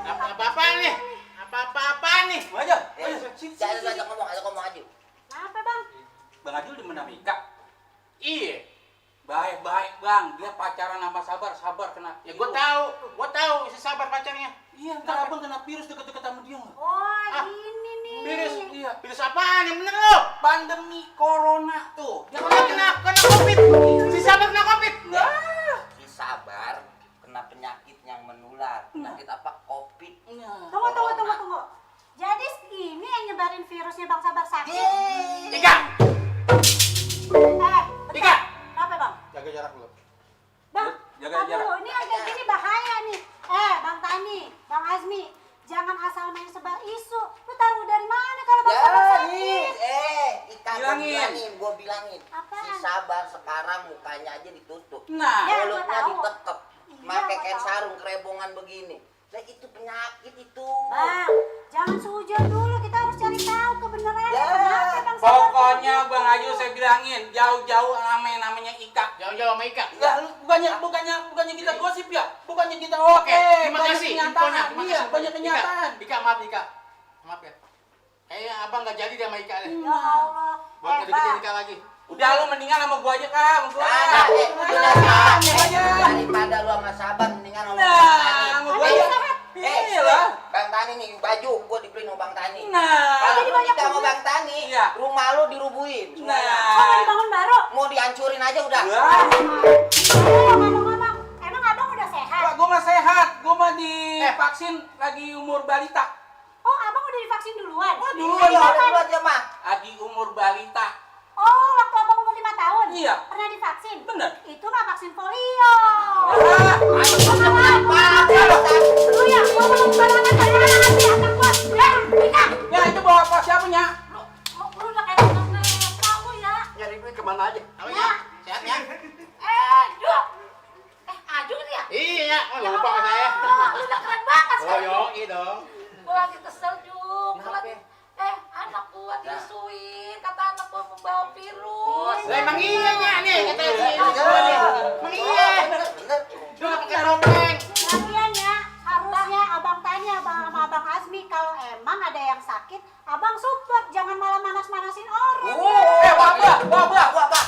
Apa-apaan nih? Apa-apaan nih? Aja. Jangan ngomong aja. Kenapa bang? Bang Adil udah menang Ika. Iya. Baik-baik bang, dia pacaran sama Sabar kena. Ya gua tahu si Sabar pacarnya. Iya, ntar abang kena virus deket-deket sama dia nggak? Oh ini nih. Virus, Iya. virus apaan yang bener lo? Pandemi corona tuh. Yang kena Covid. Si Sabar kena Covid. Si Sabar kena penyakit yang menular. Penyakit apa? Covid. Tunggu. Jadi ini yang nyebarin virusnya Bang Sabar sakit. Ika. Bentar. Ika. Apa bang? Jaga jarak lu. Bang, Jaga tar jarak. dulu. Ini agak gini bahaya nih. Bang Tani, Bang Azmi, jangan asal main sebar isu. Lu taruh dari mana kalau Bang Sabar sakit? Ika gua bilangin. Apaan? Si Sabar sekarang mukanya aja ditutup. Nah, Ya, gua mulutnya tahu. ditekep. Iya, Pakai gua kain tahu. sarung kerebongan begini. Nah itu penyakit itu. Bang, jangan sujon dulu. Kita harus cari tahu kebenarannya. Ya. Kenapa Bang Sabar pokoknya begitu? Bang Adil saya bilangin jauh-jauh namanya Ika. Jauh-jauh sama Ika. Ya, lu bukannya kita gosip ya? Bukannya kita Oke, terima banyak kasih kenyataan. infonya. Terima Iya, kasih. banyak kenyataan. Ika, maaf Ika. Maaf ya. Kayaknya abang gak jadi deh sama Ika deh. Ya Allah. Buat ngedeketin Ika lagi. Udah lu mendingan sama gua aja Kak, sama gua. Nah, Udah, aja. daripada lu sama Sabar mendingan sama Nah, Bang Tani. sama gua aja. Iya lah. Bang Tani nih baju gua dibeliin sama Bang Tani. Nah. Kalau Jadi lu banyak nikah sama duit. Bang Tani, Iya. rumah lu dirubuhin. Nah. Oh, mau dibangun baru? Mau dihancurin aja udah. Wah. Ngomong-ngomong, emang abang udah sehat? Gua mah sehat. Gua mah divaksin lagi umur balita. Oh, abang duluan. Duluan aja mah. Adi umur balita. Oh, waktu abang umur 5 tahun? Iya. Pernah divaksin? Bener. Itu mah vaksin polio. Lu ya, gua belum barangan nanti anak gua. Ika. Ya itu bawa apa siapanya? Lu udah kayak nonton lu ya. Nyari duit kemana aja? Ya. Sehat ya? Duk. Aju dia. Iya, lupa sama saya. Lu udah keren banget Oh, sekarang. yoi dong. Gua lagi kesel, Juk. Anak gua diisuin. Kata anak gua membawa virus. Lah emang iya nih, kata si emang iya. Lu enggak pakai topeng. Lagian ya, harusnya abang tanya sama abang Azmi kalau emang ada yang sakit, abang support, jangan malah manas-manasin orang. Wabah,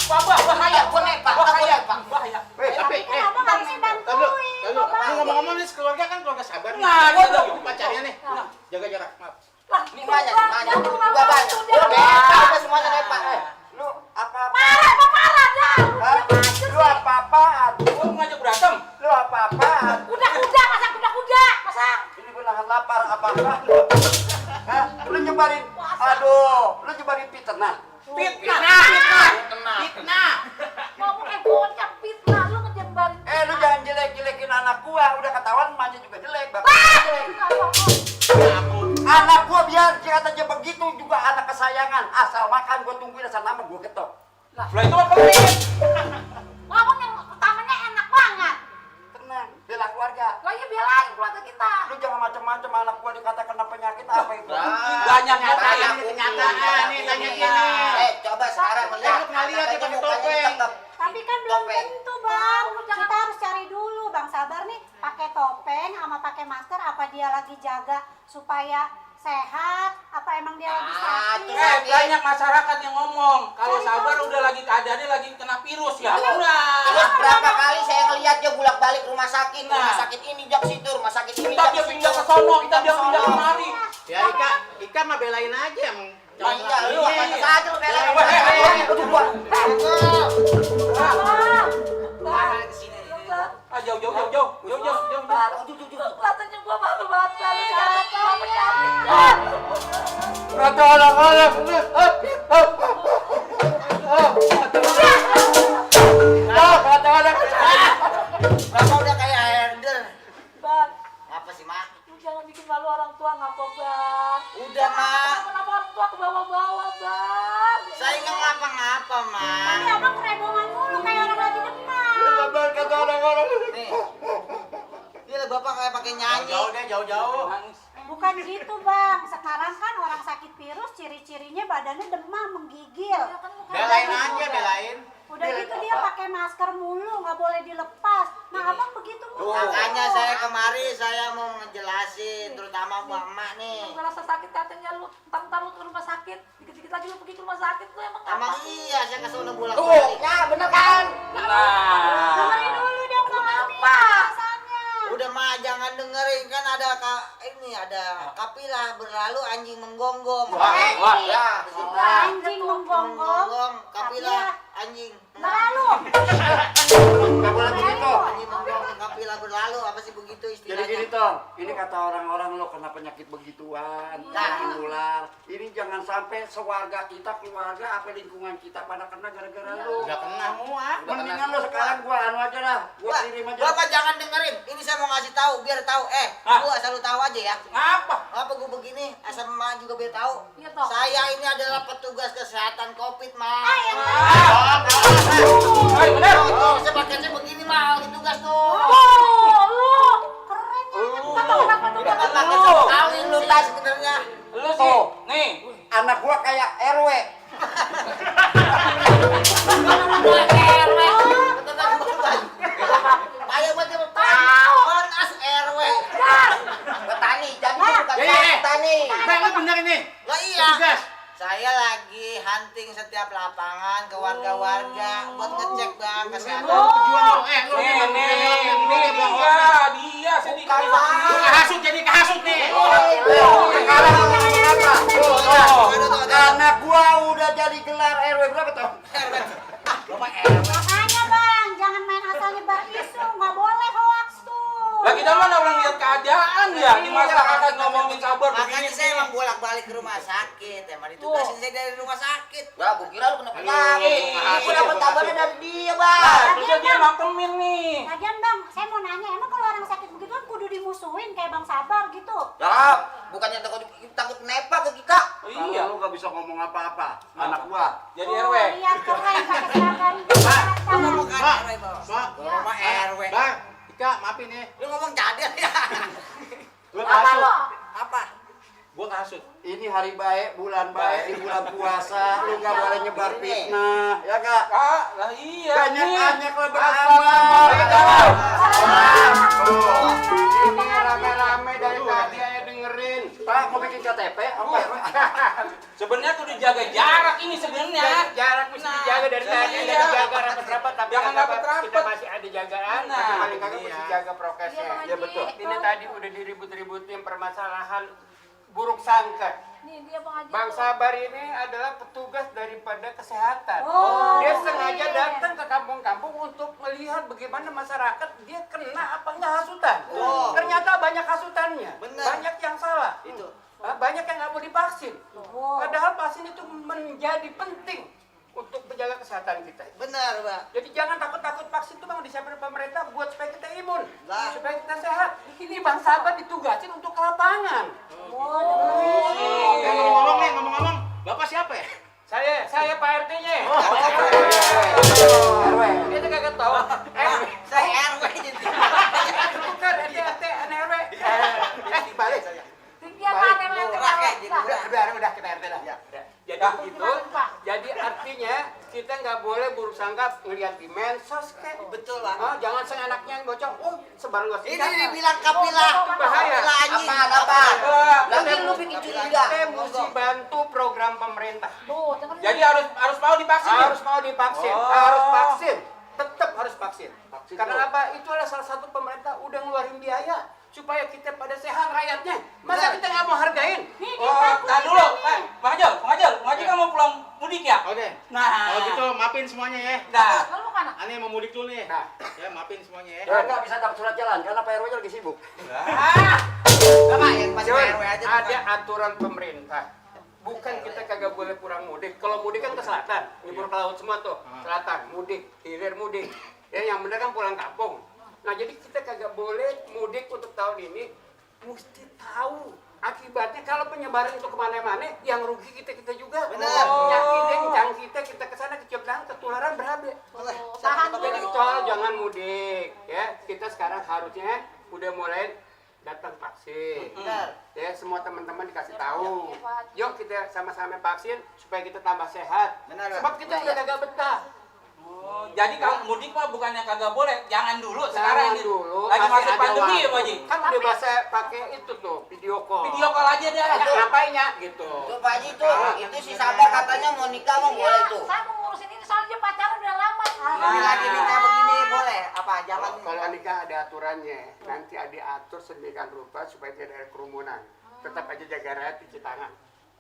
bahaya, bahaya. Tapi kan abang harusnya bantuin. Lu ngomong-ngomong nih keluarga kan keluarga sabar. Nah, gua tuh pacarnya nih. Jaga jarak, maaf. Ini banyak. Gua banyak. Udah semuanya nih, Pak. Lu apa-apa? Marah dah. Lu apa-apaan? Gua ngajak berantem. Lu apa-apaan? Kuda-kuda, masak kuda-kuda. Masak. Ini gue nahan lapar apa-apa. Hah? Lu nyebarin, aduh, lu nyebarin fitnah. Fitnah. Ngomong bocah fitnah, lu ngejembarin. Lu jangan jelek-jelekin anak gua. Udah ketahuan emaknya juga jelek, bapaknya jelek. Anak gua biar kata aja begitu juga anak kesayangan. Asal makan gua tungguin, asal nama gua ketok. Lah itu apa pelit? Ngomong yang utamanya enak banget. Tenang, bela keluarga. Lah ya belain keluarga kita. Lu jangan macam-macam anak gua dikata kena penyakit apa itu. Banyak kenyataan nih, tanya gini. Coba sekarang Lu pernah lihat dia pakai topeng. Tapi kan belum tentu, Bang. Kita harus cari dulu, Bang Sabar nih, pakai topeng sama pakai masker apa dia lagi jaga supaya sehat, apa emang dia lagi sakit? Banyak masyarakat yang ngomong kalau Sabar udah lagi keadaannya lagi kena virus ya. Terus berapa kali saya ngelihat dia bolak-balik rumah sakit ini jak situ, rumah sakit ini. Kita dia pindah ke sono, kita dia pindah kemari. Ya Ika mah belain aja emang. Iya, lu apa saja lu belain. Jauh. Kelihatannya gua malu banget kalau sama penyakit. Kata anak-anak. Kata anak. Bapak udah kayak herder. Bang, Apa sih, Mak? lu jangan bikin malu orang tua ngapa, Bang? Udah, Mak. Kenapa orang tua ke bawah-bawah, Bang? Saya nggak ngapa-ngapa, Mak. Tapi abang kerebongan mulu kayak orang lagi demam. Kata anak-anak. Nih. Ini Bapak kayak pakai nyanyi. Jauh. Bukan gitu, Bang. Sekarang kan orang sakit virus ciri-cirinya badannya demam, menggigil. Belain. Udah gitu dia pakai masker mulu, nggak boleh dilepas. Nah, abang begitu mulu. Makanya saya kemari saya mau ngejelasin, terutama Bu Emak nih. Lu ngerasa sakit katanya lu, ntar lu ke rumah sakit. Dikit-dikit lagi lu pergi ke rumah sakit, lu emang Emang apa? iya, saya ke sono bolak Tuh, balik. ya bener kan? Dengerin dulu dong, Bang Azmi, alasannya. Udah mah jangan dengerin, kan ada ada kapilah berlalu anjing menggonggong. Wah, ya. Anjing menggonggong, Kapilah anjing. berlalu. Gak boleh begitu. Anjing menggonggong kapilah berlalu, apa sih begitu Jadi istilahnya? gini Tong, ini kata orang-orang lo kena penyakit begituan, penyakit nular. Ini jangan sampai sewarga kita, keluarga, apa lingkungan kita pada kena gara-gara lo. Udah kena semua. Mendingan lo sekarang gua anu aja dah, gua kirim aja. Bapak jangan dengerin. Ini saya mau ngasih tahu biar tahu. Gua asal lu tahu aja ya. Apa? Apa gua begini? Asal Mak juga biar tahu. Iya, Toh. Saya ini adalah petugas kesehatan Covid, Mak. Bener. Saya pakainya begini, Mak. Lagi tugas tuh. Lu keren banget. Udah kan pakai satu kali lu tas sebenarnya. Lu sih. Nih. Anak gua kayak RW. Payah banget dia tahu. Panas RW. Petani, jadi bukan petani. Lu bener ini. Lah iya. Tugas. Saya lagi hunting setiap lapangan ke warga-warga buat ngecek Bang kesehatan. Pejuang lo. Dia sedih. Kahasut jadi kahasut nih. Sekarang apa? Anak gua udah jadi gelar RW berapa Tong? Makanya, Bang, jangan main asal nyebar isu, nggak boleh hoax tuh. Lagi zaman orang lihat keadaan ya di masyarakat ngomongin Sabar Makanya begini. saya emang bola bolak-balik ke rumah sakit. Emang ditugasin saya dari rumah sakit. Ya, gua kira lu kena penyakit. Gua dapat kabarnya dari dia, Bang. Terus dia makemin nih. Lagian Bang, saya mau nanya, emang kalau orang sakit begitu kan kudu dimusuhin kayak Bang Sabar gitu? Ya, bukannya takut nepa ke kita. Iya. Lu gak bisa ngomong apa-apa, anak gua. Jadi RW. Lihat keren pakai seragam. Lu ngomong ke RW, Bos. Bang. Rumah RW. Bang, Ika maafin ya. Lu ngomong cadel ya. Gua Apa kasut. lo? Apa? Gua kasut. Ini hari baik, bulan baik, di bulan puasa, lu gak boleh nyebar fitnah, ya gak? Kak, lah iya. Banyak-banyak lo beramal. Ini rame-rame dari tadi aja dengerin. Pak, mau bikin KTP? Apa? Sebenarnya tuh dijaga jarak ini sebenarnya. Jarak mesti dijaga dari tadi, iya. ada dijaga rapat-rapat, tapi Jangan nggak apa-apa, rapat-rapat. kita masih ada jagaan, Nah, tapi paling kagak iya. mesti jaga prokesnya. Ya betul. Ini tadi udah diribut-ributin permasalahan buruk sangka. Nih dia Bang Haji. Bang Sabar ini adalah petugas daripada kesehatan. Oh, Dia iya. sengaja datang ke kampung-kampung untuk melihat bagaimana masyarakat dia kena apa enggak hasutan. Oh. Ternyata banyak hasutannya, Benar. banyak yang salah. Itu. Banyak yang nggak mau divaksin. Oh. Padahal vaksin itu menjadi penting untuk menjaga kesehatan kita. Benar, Bang. Jadi jangan takut-takut vaksin itu Bang disiapkan pemerintah buat supaya kita imun, Lah. supaya kita sehat. Ini Bang Sabar ditugasin untuk ke lapangan. Ngomong-ngomong nih, ngomong-ngomong. Bapak siapa ya? Saya Pak RT-nya. RW. Dia tuh kagak tahu. Saya RW jadi. Bukan RT, RW. Dibalik. Dia pakai Murah kayak gitu. Udah kita RT dah. Jadi gitu. Jadi artinya kita nggak boleh buruk sangka ngelihat di medsos kayak. Betul, Pak. Jangan seenaknya bocor. Sebar luas. Ini dibilang kapilah. Bahaya. Kapilah anjing. Apa? Lagi lu bikin curiga. Kita mesti bantu program pemerintah. Tuh, dengerin. Jadi harus mau divaksin. Harus mau divaksin. Oh. Harus vaksin. Tetap harus vaksin. Vaksin Karena tuh. apa? Itu adalah salah satu pemerintah udah ngeluarin biaya supaya kita pada sehat rakyatnya. Masa kita nggak mau hargain? Nah dulu, Bang Haji kan mau pulang mudik ya? Oke. Nah, Kalau gitu maafin semuanya ya. nah, Lalu mau mana? Aneh mau mudik dulu nih. Nah. Ya maafin semuanya ya. Ya nggak bisa dapat surat jalan karena Pak RW lagi sibuk. Bapak yang pas Cuy, RW aja. ada aturan pemerintah. Bukan kita kagak boleh pulang mudik. Kalau mudik kan ke selatan, nyebur ke laut semua tuh. Selatan, mudik, hilir mudik. Ya yang benar kan pulang kampung. Nah jadi kita kagak boleh mudik untuk tahun ini. Mesti tahu akibatnya kalau penyebaran itu kemana-mana, yang rugi kita juga. Benar. Penyakit kita kesana kecipratan ketularan berabe. Tahan Jadi dulu. tolong jangan mudik ya. Kita sekarang harusnya udah mulai datang vaksin. Benar. Ya semua teman-teman dikasih tahu. Yuk kita sama-sama vaksin supaya kita tambah sehat. Benar, Sebab kita udah kagak betah. jadi kalau mudik mah bukannya kagak boleh, jangan dulu Jangan sekarang ini. dulu. Lagi masih masuk ada pandemi ya, waktu. Pak Haji. Kan udah bahasa pakai itu tuh video call. Video call aja deh. Ngapainnya gitu. Tuh Pak Haji tuh, itu si Sabar katanya mau nikah mau boleh tuh. Saya mau ngurusin ini soalnya pacaran udah lama. Ini lagi nikah begini boleh? Apa jangan? Kalau nikah ada aturannya. Nanti diatur sedemikian rupa supaya tidak ada kerumunan. Tetap aja jaga rahat, cuci tangan.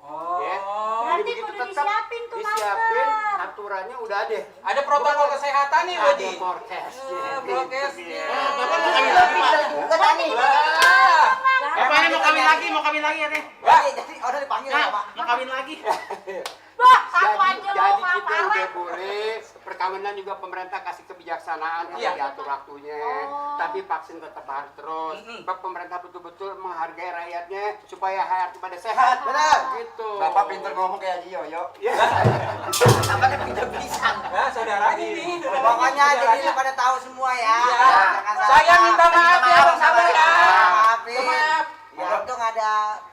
Ya. Berarti Jadi kudu tetap disiapin tuh disiapin, masker. aturannya udah ada. Ada protokol kesehatan nih, Pak Ada Haji. prokesnya. Prokesnya. Bapak mau kawin lagi, Pak. Enggak tadi. Bapak ini mau kawin lagi ya, Teh. Jadi udah dipanggil Nah, ya, Pak. mau kawin lagi. Bah, satu aja Jadi lo kita apa udah boleh perkawinan juga pemerintah kasih kebijaksanaan Iya. diatur waktunya. Tapi vaksin tetap harus terus. Sebab pemerintah betul-betul menghargai rakyatnya supaya rakyat pada sehat. Benar. Gitu. Bapak pinter ngomong kayak Haji Yoyo. Sampai kan pindah pisang. Nah, saudaranya nih. Pokoknya jadi lu pada tahu semua ya. Iya. Jangan salah. Saya minta maaf ya, Bang Sabar ya. Maafin. Maaf. Ya untung ada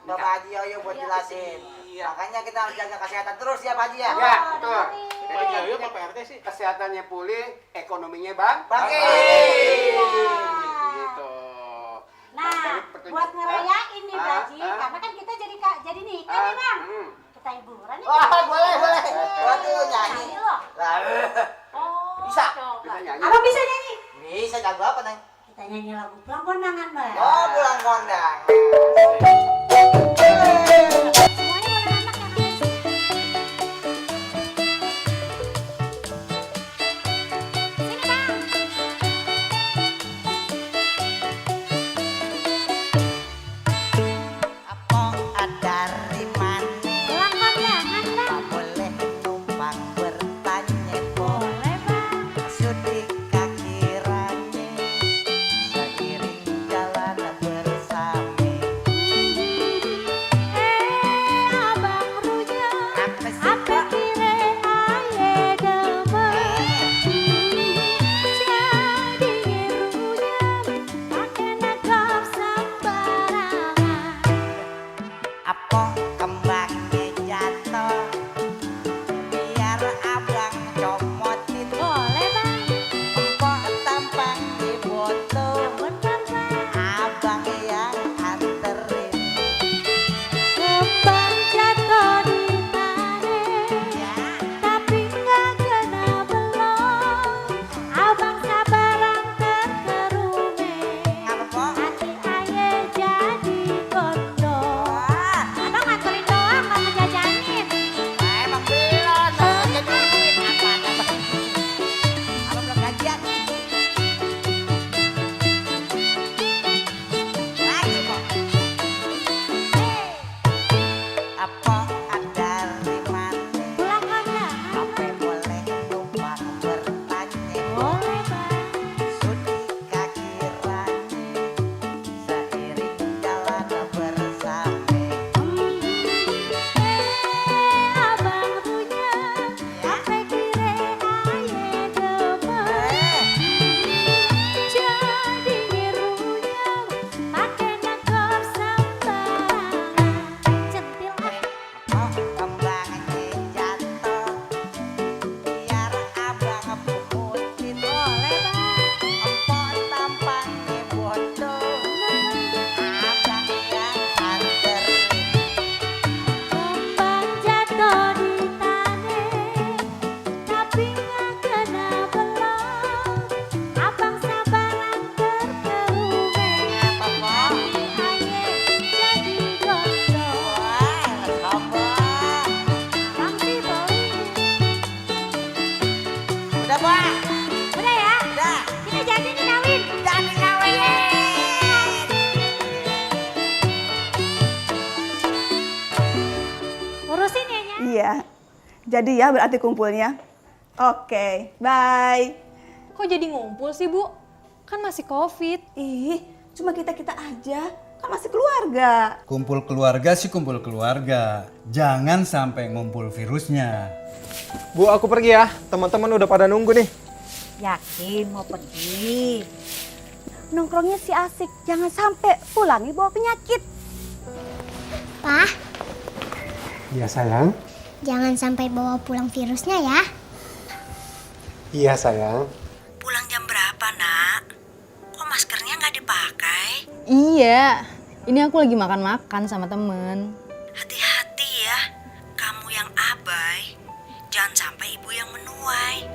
Bapak Haji Yoyo buat jelasin. Iya. Makanya kita harus jaga kesehatan terus ya Pak Haji ya. Ya, betul. Pak Yoyo apa Pak RT sih? Kesehatannya pulih, ekonominya Bangkit. Gitu. Nah, buat ngerayain nih Baji, karena kan kita jadi nikah nih Bang. Kita hiburan nih. Wah, boleh. Waduh, nyanyi. Nyanyi loh. Lah, Oh, Bisa. coba. Bisa nyanyi. Abang bisa nyanyi? bisa jago apa Neng? Kita nyanyi lagu Pulang Kondangan, Bang. Oh, pulang kondang. Semuanya boleh anak ya, Bang. Sini, Bang. Apa ada ribut? Urusin ya, Nya. Iya. Jadi ya berarti kumpulnya. Oke, bye. Kok jadi ngumpul sih, Bu? Kan masih Covid. Ih, cuma kita-kita aja. Kan masih keluarga. Kumpul keluarga sih kumpul keluarga. Jangan sampai ngumpul virusnya. Bu, aku pergi ya. Teman-teman udah pada nunggu nih. Yakin mau pergi? Nongkrongnya si asik. Jangan sampai pulangi bawa penyakit. Pak, Iya sayang. jangan sampai bawa pulang virusnya ya. Iya sayang. Pulang jam berapa, Nak? Kok maskernya nggak dipakai? Iya, ini aku lagi makan-makan sama temen. Hati-hati ya, kamu yang abai. Jangan sampai ibu yang menuai.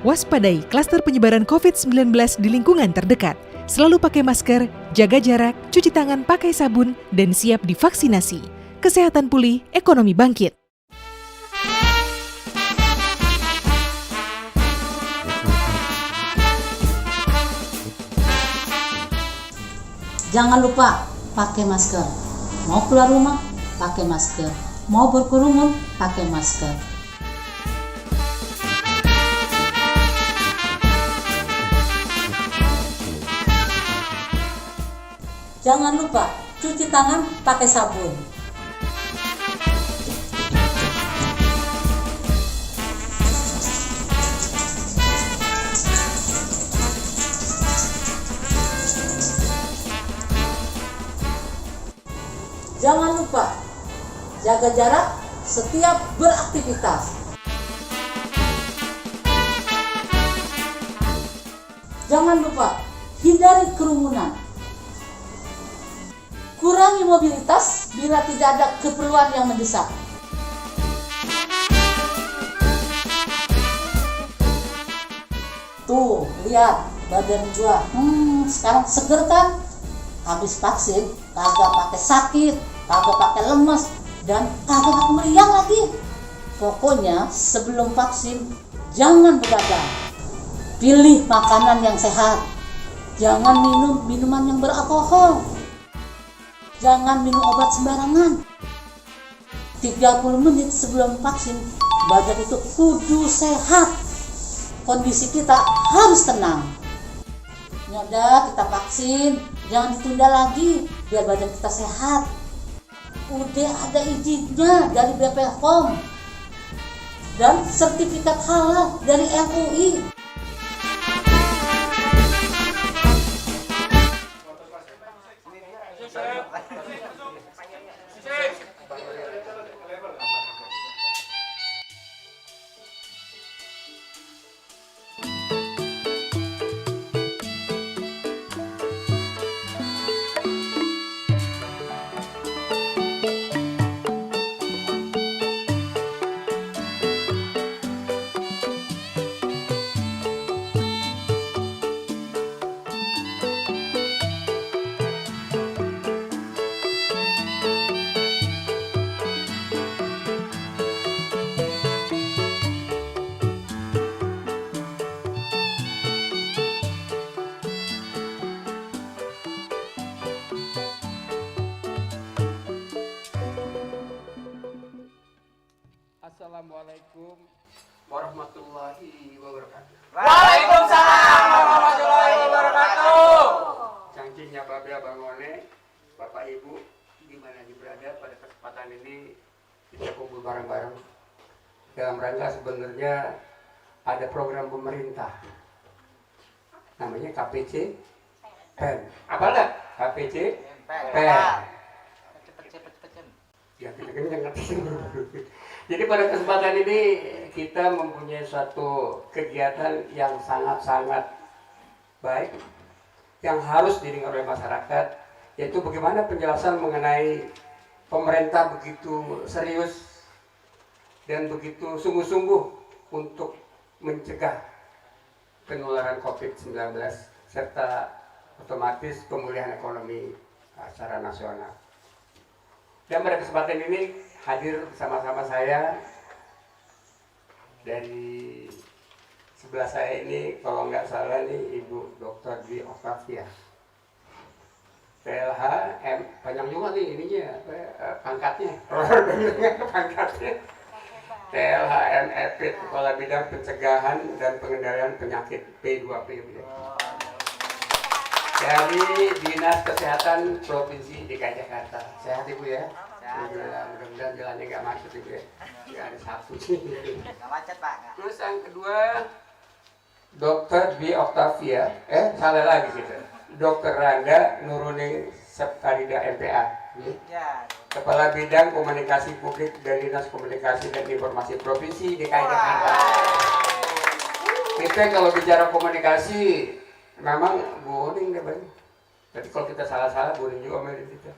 Waspadai klaster penyebaran COVID-19 di lingkungan terdekat. Selalu pakai masker, jaga jarak, cuci tangan pakai sabun, dan siap divaksinasi. Kesehatan pulih, ekonomi bangkit. Jangan lupa pakai masker. Mau keluar rumah, pakai masker. Mau berkerumun, pakai masker. Jangan lupa cuci tangan pakai sabun. Jangan lupa jaga jarak setiap beraktivitas. Jangan lupa hindari kerumunan. Kurangi mobilitas bila tidak ada keperluan yang mendesak. Tuh, lihat badan gua. Sekarang seger kan? Habis vaksin, kagak pakai sakit, kagak pakai lemes, dan kagak pakai meriang lagi. Pokoknya sebelum vaksin jangan begadang. Pilih makanan yang sehat. Jangan minum minuman yang beralkohol. Jangan minum obat sembarangan. 30 menit sebelum vaksin, badan itu kudu sehat. Kondisi kita harus tenang. Yaudah, kita vaksin, jangan ditunda lagi biar badan kita sehat. Udah ada izinnya dari BPOM dan sertifikat halal dari MUI. Assalamualaikum warahmatullahi wabarakatuh. Waalaikumsalam warahmatullahi wabarakatuh. Cangcinya Babia Bangone, Bapak Ibu, di mana aja berada pada kesempatan ini kita kumpul bareng-bareng. Dalam rangka sebenarnya ada program pemerintah, namanya KPC PEN. Apa enggak? KPC PEN. Ya, kenceng. Jadi pada kesempatan ini kita mempunyai suatu kegiatan yang sangat-sangat baik yang harus didengar oleh masyarakat, yaitu bagaimana penjelasan mengenai pemerintah begitu serius dan begitu sungguh-sungguh untuk mencegah penularan COVID-19 serta otomatis pemulihan ekonomi secara nasional. Dan pada kesempatan ini hadir bersama-sama saya dari sebelah saya ini, kalau nggak salah nih, Ibu Dr. Dwi Octavia. TLH, panjang juga nih ininya, pangkatnya. Pangkatnya. TLH MEP, Kepala Bidang Pencegahan dan Pengendalian Penyakit P2P. Dari Dinas Kesehatan Provinsi DKI Jakarta. Sehat Ibu ya? Mudah-mudahan jalannya nggak macet Ibu ya. Nggak ada Sabtu sih. Nggak macet Pak. Terus yang kedua, Dr. Dwi Octavia, salah lagi gitu. Dr. Rangga Nuruni Septarida MPA. Ya. Kepala Bidang Komunikasi Publik dari Dinas Komunikasi dan Informasi Provinsi DKI Jakarta. Kita kalau bicara komunikasi, memang boring deh Bang. Jadi kalau kita salah-salah, boring juga sama kita.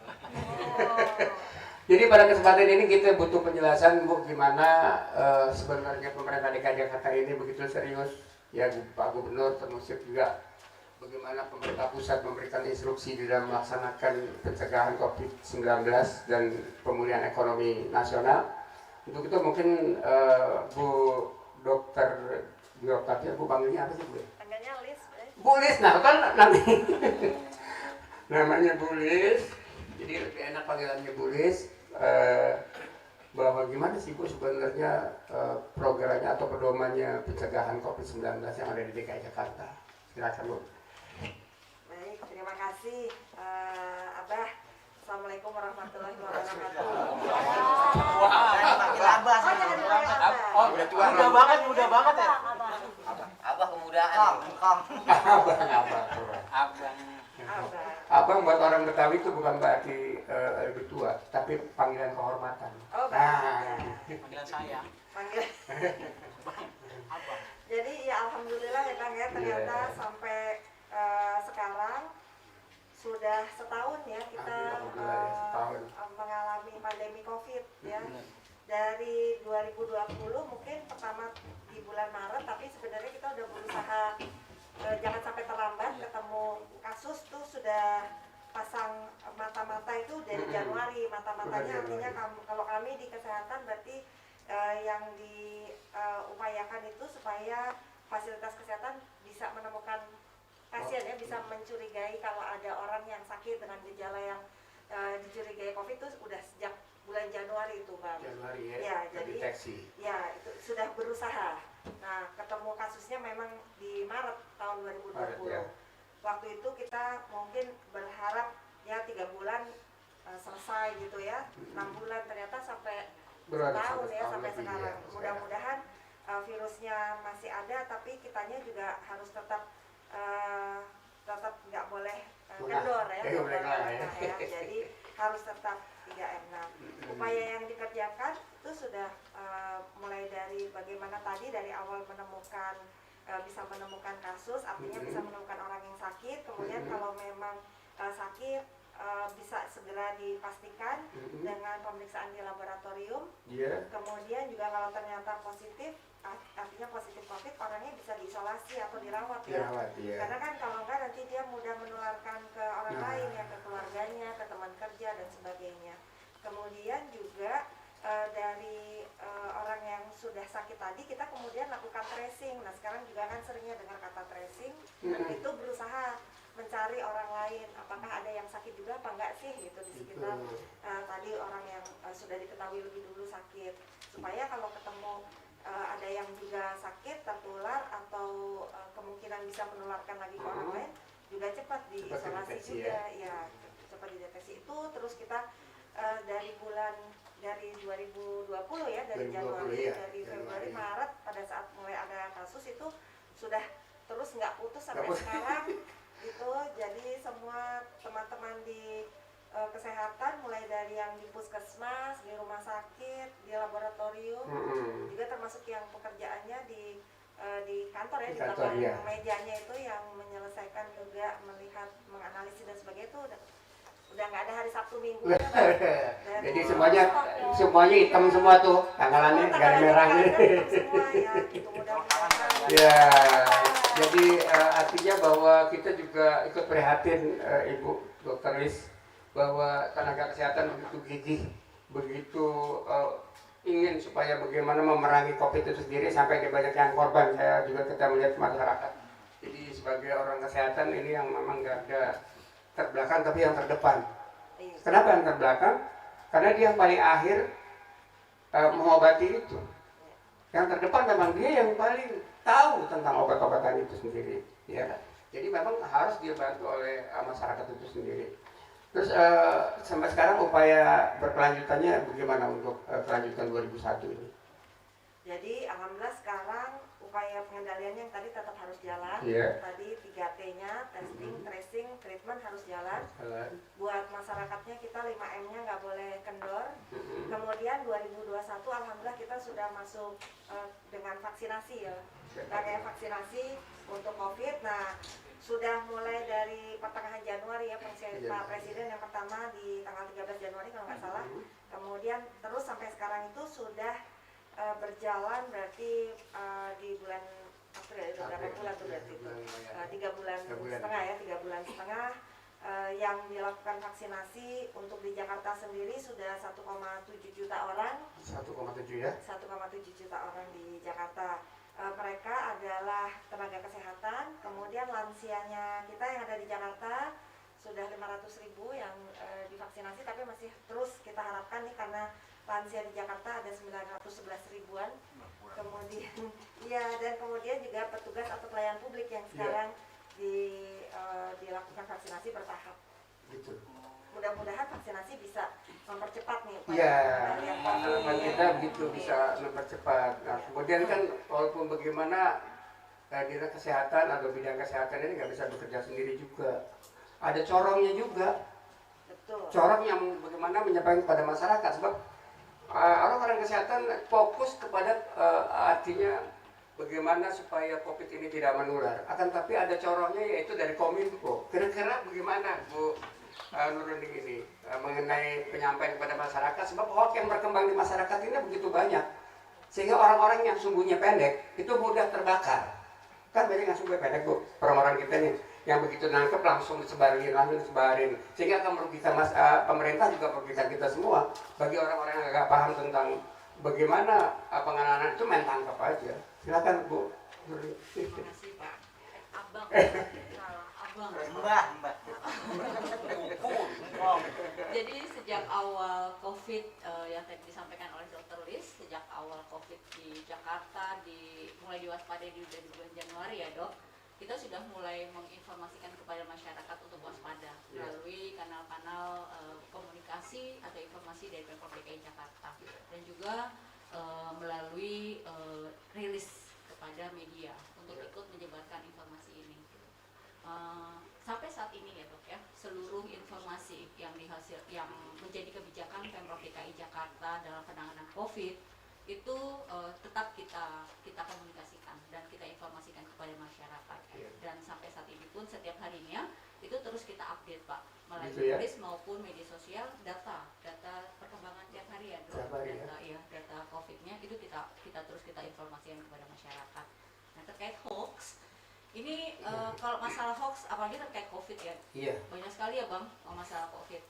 Jadi pada kesempatan ini kita butuh penjelasan Bu, gimana sebenarnya pemerintah DKI Jakarta ini begitu serius. Ya Pak Gubernur termasuk juga bagaimana pemerintah pusat memberikan instruksi di dalam melaksanakan pencegahan COVID-19 dan pemulihan ekonomi nasional. Untuk itu mungkin Bu Dr. Dwi Octavia, Bu panggilnya apa sih Bu? Panggilnya Lis. Bu Lis, nah kan namanya Bu Lis, jadi lebih enak panggilannya Bu Lis. Bahwa gimana sih Bu sebenarnya programnya atau pedomannya pencegahan COVID-19 yang ada di DKI Jakarta? Silakan Bu. Baik, terima kasih Abah. Assalamualaikum warahmatullahi wabarakatuh. Panggil Abah. Oh, udah banget ya. Abah kemudahan. Abang buat orang Betawi itu bukan berarti lebih tua, tapi panggilan kehormatan. Oh, Panggilan saya. Panggil. Jadi ya alhamdulillah ya Bang ya, ternyata sampai sekarang sudah setahun ya kita mengalami pandemi COVID ya. Dari 2020 mungkin pertama di bulan Maret, tapi sebenarnya kita udah berusaha jangan sampai terlambat, ketemu kasus tuh sudah pasang mata-mata itu dari Januari. Mata-matanya artinya kalau kami di kesehatan berarti yang diupayakan itu supaya fasilitas kesehatan bisa menemukan pasien ya, bisa mencurigai kalau ada orang yang sakit dengan gejala yang dicurigai COVID itu udah sejak bulan Januari itu Bang. Januari Ya, jadi deteksi. Ya, itu sudah berusaha. Nah, ketemu kasusnya memang di Maret tahun 2020. Maret, ya. Waktu itu kita mungkin berharap ya 3 bulan selesai gitu ya. 6 bulan ternyata sampai setahun ya sampai sekarang. Mudah-mudahan virusnya masih ada, tapi kitanya juga harus tetap nggak boleh kendor ya. Jadi harus tetap 3M. Nah, upaya yang dikerjakan itu sudah mulai dari bagaimana tadi dari awal menemukan bisa menemukan kasus, artinya bisa menemukan orang yang sakit. Kemudian kalau memang sakit bisa segera dipastikan dengan pemeriksaan di laboratorium. Kemudian juga kalau ternyata positif, artinya positif COVID, orangnya bisa diisolasi atau dirawat ya. Karena kan kalau enggak nanti dia mudah menularkan ke orang lain ya, ke keluarganya, ke teman kerja dan sebagainya. Kemudian juga dari orang yang sudah sakit tadi kita kemudian lakukan tracing. Nah sekarang juga kan seringnya dengar kata tracing, itu berusaha mencari orang lain, apakah ada yang sakit juga apa enggak sih gitu di sekitar tadi orang yang sudah diketahui lebih dulu sakit, supaya kalau ketemu ada yang juga sakit tertular atau kemungkinan bisa menularkan lagi ke orang lain juga cepat diisolasi juga ya, cepat dideteksi itu. Terus kita dari 2020 ya, dari Januari, dari Februari, Maret pada saat mulai ada kasus itu sudah terus nggak putus sampai sekarang gitu. Jadi semua teman-teman di kesehatan mulai dari yang di puskesmas, di rumah sakit, di laboratorium, juga termasuk yang pekerjaannya di kantor ya, di belakang mejanya itu yang menyelesaikan juga, melihat, menganalisis dan sebagainya itu udah nggak ada hari Sabtu Minggu ya, jadi semuanya hitam semua tuh tanggalannya, garis merahnya semua ya gitu. Mudah-mudahan ya, jadi artinya bahwa kita juga ikut prihatin Ibu Dr. Lis, bahwa tenaga kesehatan begitu gigih, begitu ingin supaya bagaimana memerangi COVID itu sendiri sampai banyak yang korban. Saya juga kita melihat masyarakat. Jadi sebagai orang kesehatan ini yang memang nggak ada terbelakang tapi yang terdepan. Kenapa yang terbelakang? Karena dia yang paling akhir mengobati itu. Yang terdepan memang dia yang paling tahu tentang obat-obatan itu sendiri. Ya. Jadi memang harus dibantu oleh masyarakat itu sendiri. Terus sampai sekarang upaya berkelanjutannya bagaimana untuk kelanjutan 2001 ini? Jadi alhamdulillah sekarang upaya pengendaliannya yang tadi tetap harus jalan. Tadi 3T-nya, testing, tracing, treatment harus jalan. Buat masyarakatnya kita 5M-nya nggak boleh kendor. Kemudian 2021 alhamdulillah kita sudah masuk dengan vaksinasi ya. Rangkaian vaksinasi untuk COVID. Nah, sudah mulai dari pertengahan Januari ya, Pak Presiden yang pertama di tanggal 13 Januari kalau nggak salah. Kemudian terus sampai sekarang itu sudah berjalan berarti di bulan April, itu berapa bulan tuh berarti itu? 3 bulan setengah ya, 3 bulan setengah yang dilakukan vaksinasi untuk di Jakarta sendiri sudah 1,7 juta orang. 1,7 ya? 1,7 juta orang di Jakarta. Mereka adalah tenaga kesehatan, kemudian lansianya kita yang ada di Jakarta sudah 500.000 yang divaksinasi, tapi masih terus kita harapkan nih karena lansia di Jakarta ada 911 ribuan. Kemudian ya, dan kemudian juga petugas atau pelayan publik yang sekarang dilakukan vaksinasi bertahap. Gitu. Mudah-mudahan vaksinasi bisa mempercepat nih. Iya, harapan kita begitu bisa mempercepat. Nah, kemudian kan walaupun bagaimana dinas kesehatan atau bidang kesehatan ini nggak bisa bekerja sendiri juga. Ada corongnya juga. Betul. Corong yang bagaimana menyampaikan kepada masyarakat, sebab orang-orang kesehatan fokus kepada artinya bagaimana supaya COVID ini tidak menular. Akan tapi ada corongnya yaitu dari Kominfo. Kira-kira bagaimana Bu Nurudin ini mengenai penyampaian kepada masyarakat, sebab hoax yang berkembang di masyarakat ini begitu banyak sehingga orang-orang yang sumbunya pendek itu mudah terbakar. Kan banyak yang sumbunya pendek Bu, orang-orang kita nih yang begitu nangkep langsung disebarin sehingga akan merugikan pemerintah juga merugikan kita semua. Bagi orang-orang yang agak paham tentang bagaimana penanganan itu main tangkap aja. Silakan Bu. Terima kasih Pak. Abang. Mbak. Jadi sejak awal COVID yang tadi disampaikan oleh Dr. Liz, sejak awal COVID di Jakarta mulai diwaspadai di bulan Januari ya Dok, kita sudah mulai menginformasikan kepada masyarakat untuk waspada melalui kanal-kanal komunikasi atau informasi dari Pemprov DKI Jakarta dan juga melalui rilis kepada media untuk ikut menyebarkan informasi ini. Sampai saat ini ya Dok ya, seluruh informasi yang menjadi kebijakan Pemprov DKI Jakarta dalam penanganan COVID itu tetap kita komunikasikan dan kita informasikan kepada masyarakat. Dan sampai saat ini pun setiap harinya itu terus kita update Pak melalui tulis maupun media sosial, data perkembangan tiap hari ya Dok. Data COVID-nya itu kita terus kita informasikan kepada masyarakat. Nah, terkait hoax ini kalau masalah hoax apalagi terkait COVID ya, banyak sekali ya Bang masalah COVID,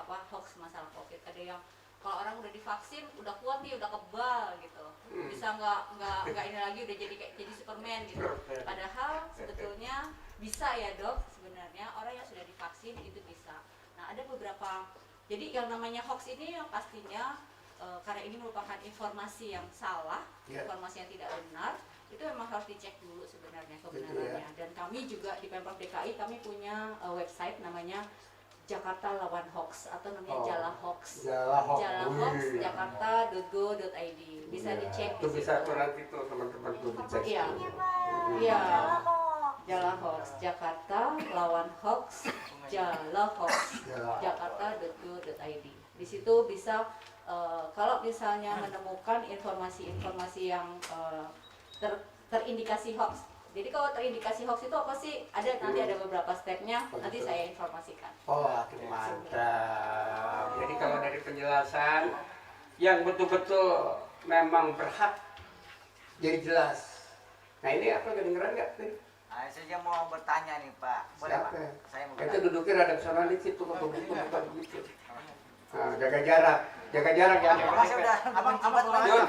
hoax masalah COVID. Ada yang kalau orang udah divaksin udah kuat nih, udah kebal gitu, bisa nggak ini lagi udah jadi Superman gitu. Padahal sebetulnya bisa ya Dok, sebenarnya orang yang sudah divaksin itu bisa. Nah ada beberapa, jadi yang namanya hoax ini yang pastinya karena ini merupakan informasi yang salah, informasi yang tidak benar, itu memang harus dicek dulu sebenarnya kebenarannya. Dan kami juga di Pemprov DKI kami punya website namanya Jakarta Lawan Hoax atau namanya Jala Hoax. Jala Hoax Jakarta.go.id. Bisa dicek itu bisa nanti tuh teman-teman tuh dicek. Iya. Jala Hoax Jakarta Lawan Hoax Jala Hoax Jakarta.go.id. Di situ bisa kalau misalnya menemukan informasi-informasi yang terindikasi hoax. Jadi kalau terindikasi hoax itu apa sih? Nanti ada beberapa stepnya, nanti saya informasikan. Mantap. Jadi kalau dari penjelasan yang betul-betul memang berhak jadi jelas. Nah ini apa kedengeran nggak tadi? Saya mau bertanya nih Pak. Boleh Pak? Saya mau bertanya. Itu duduknya rada kesana dikit tuh kalau begitu bukan begitu. Nah, jaga jarak ya. Abang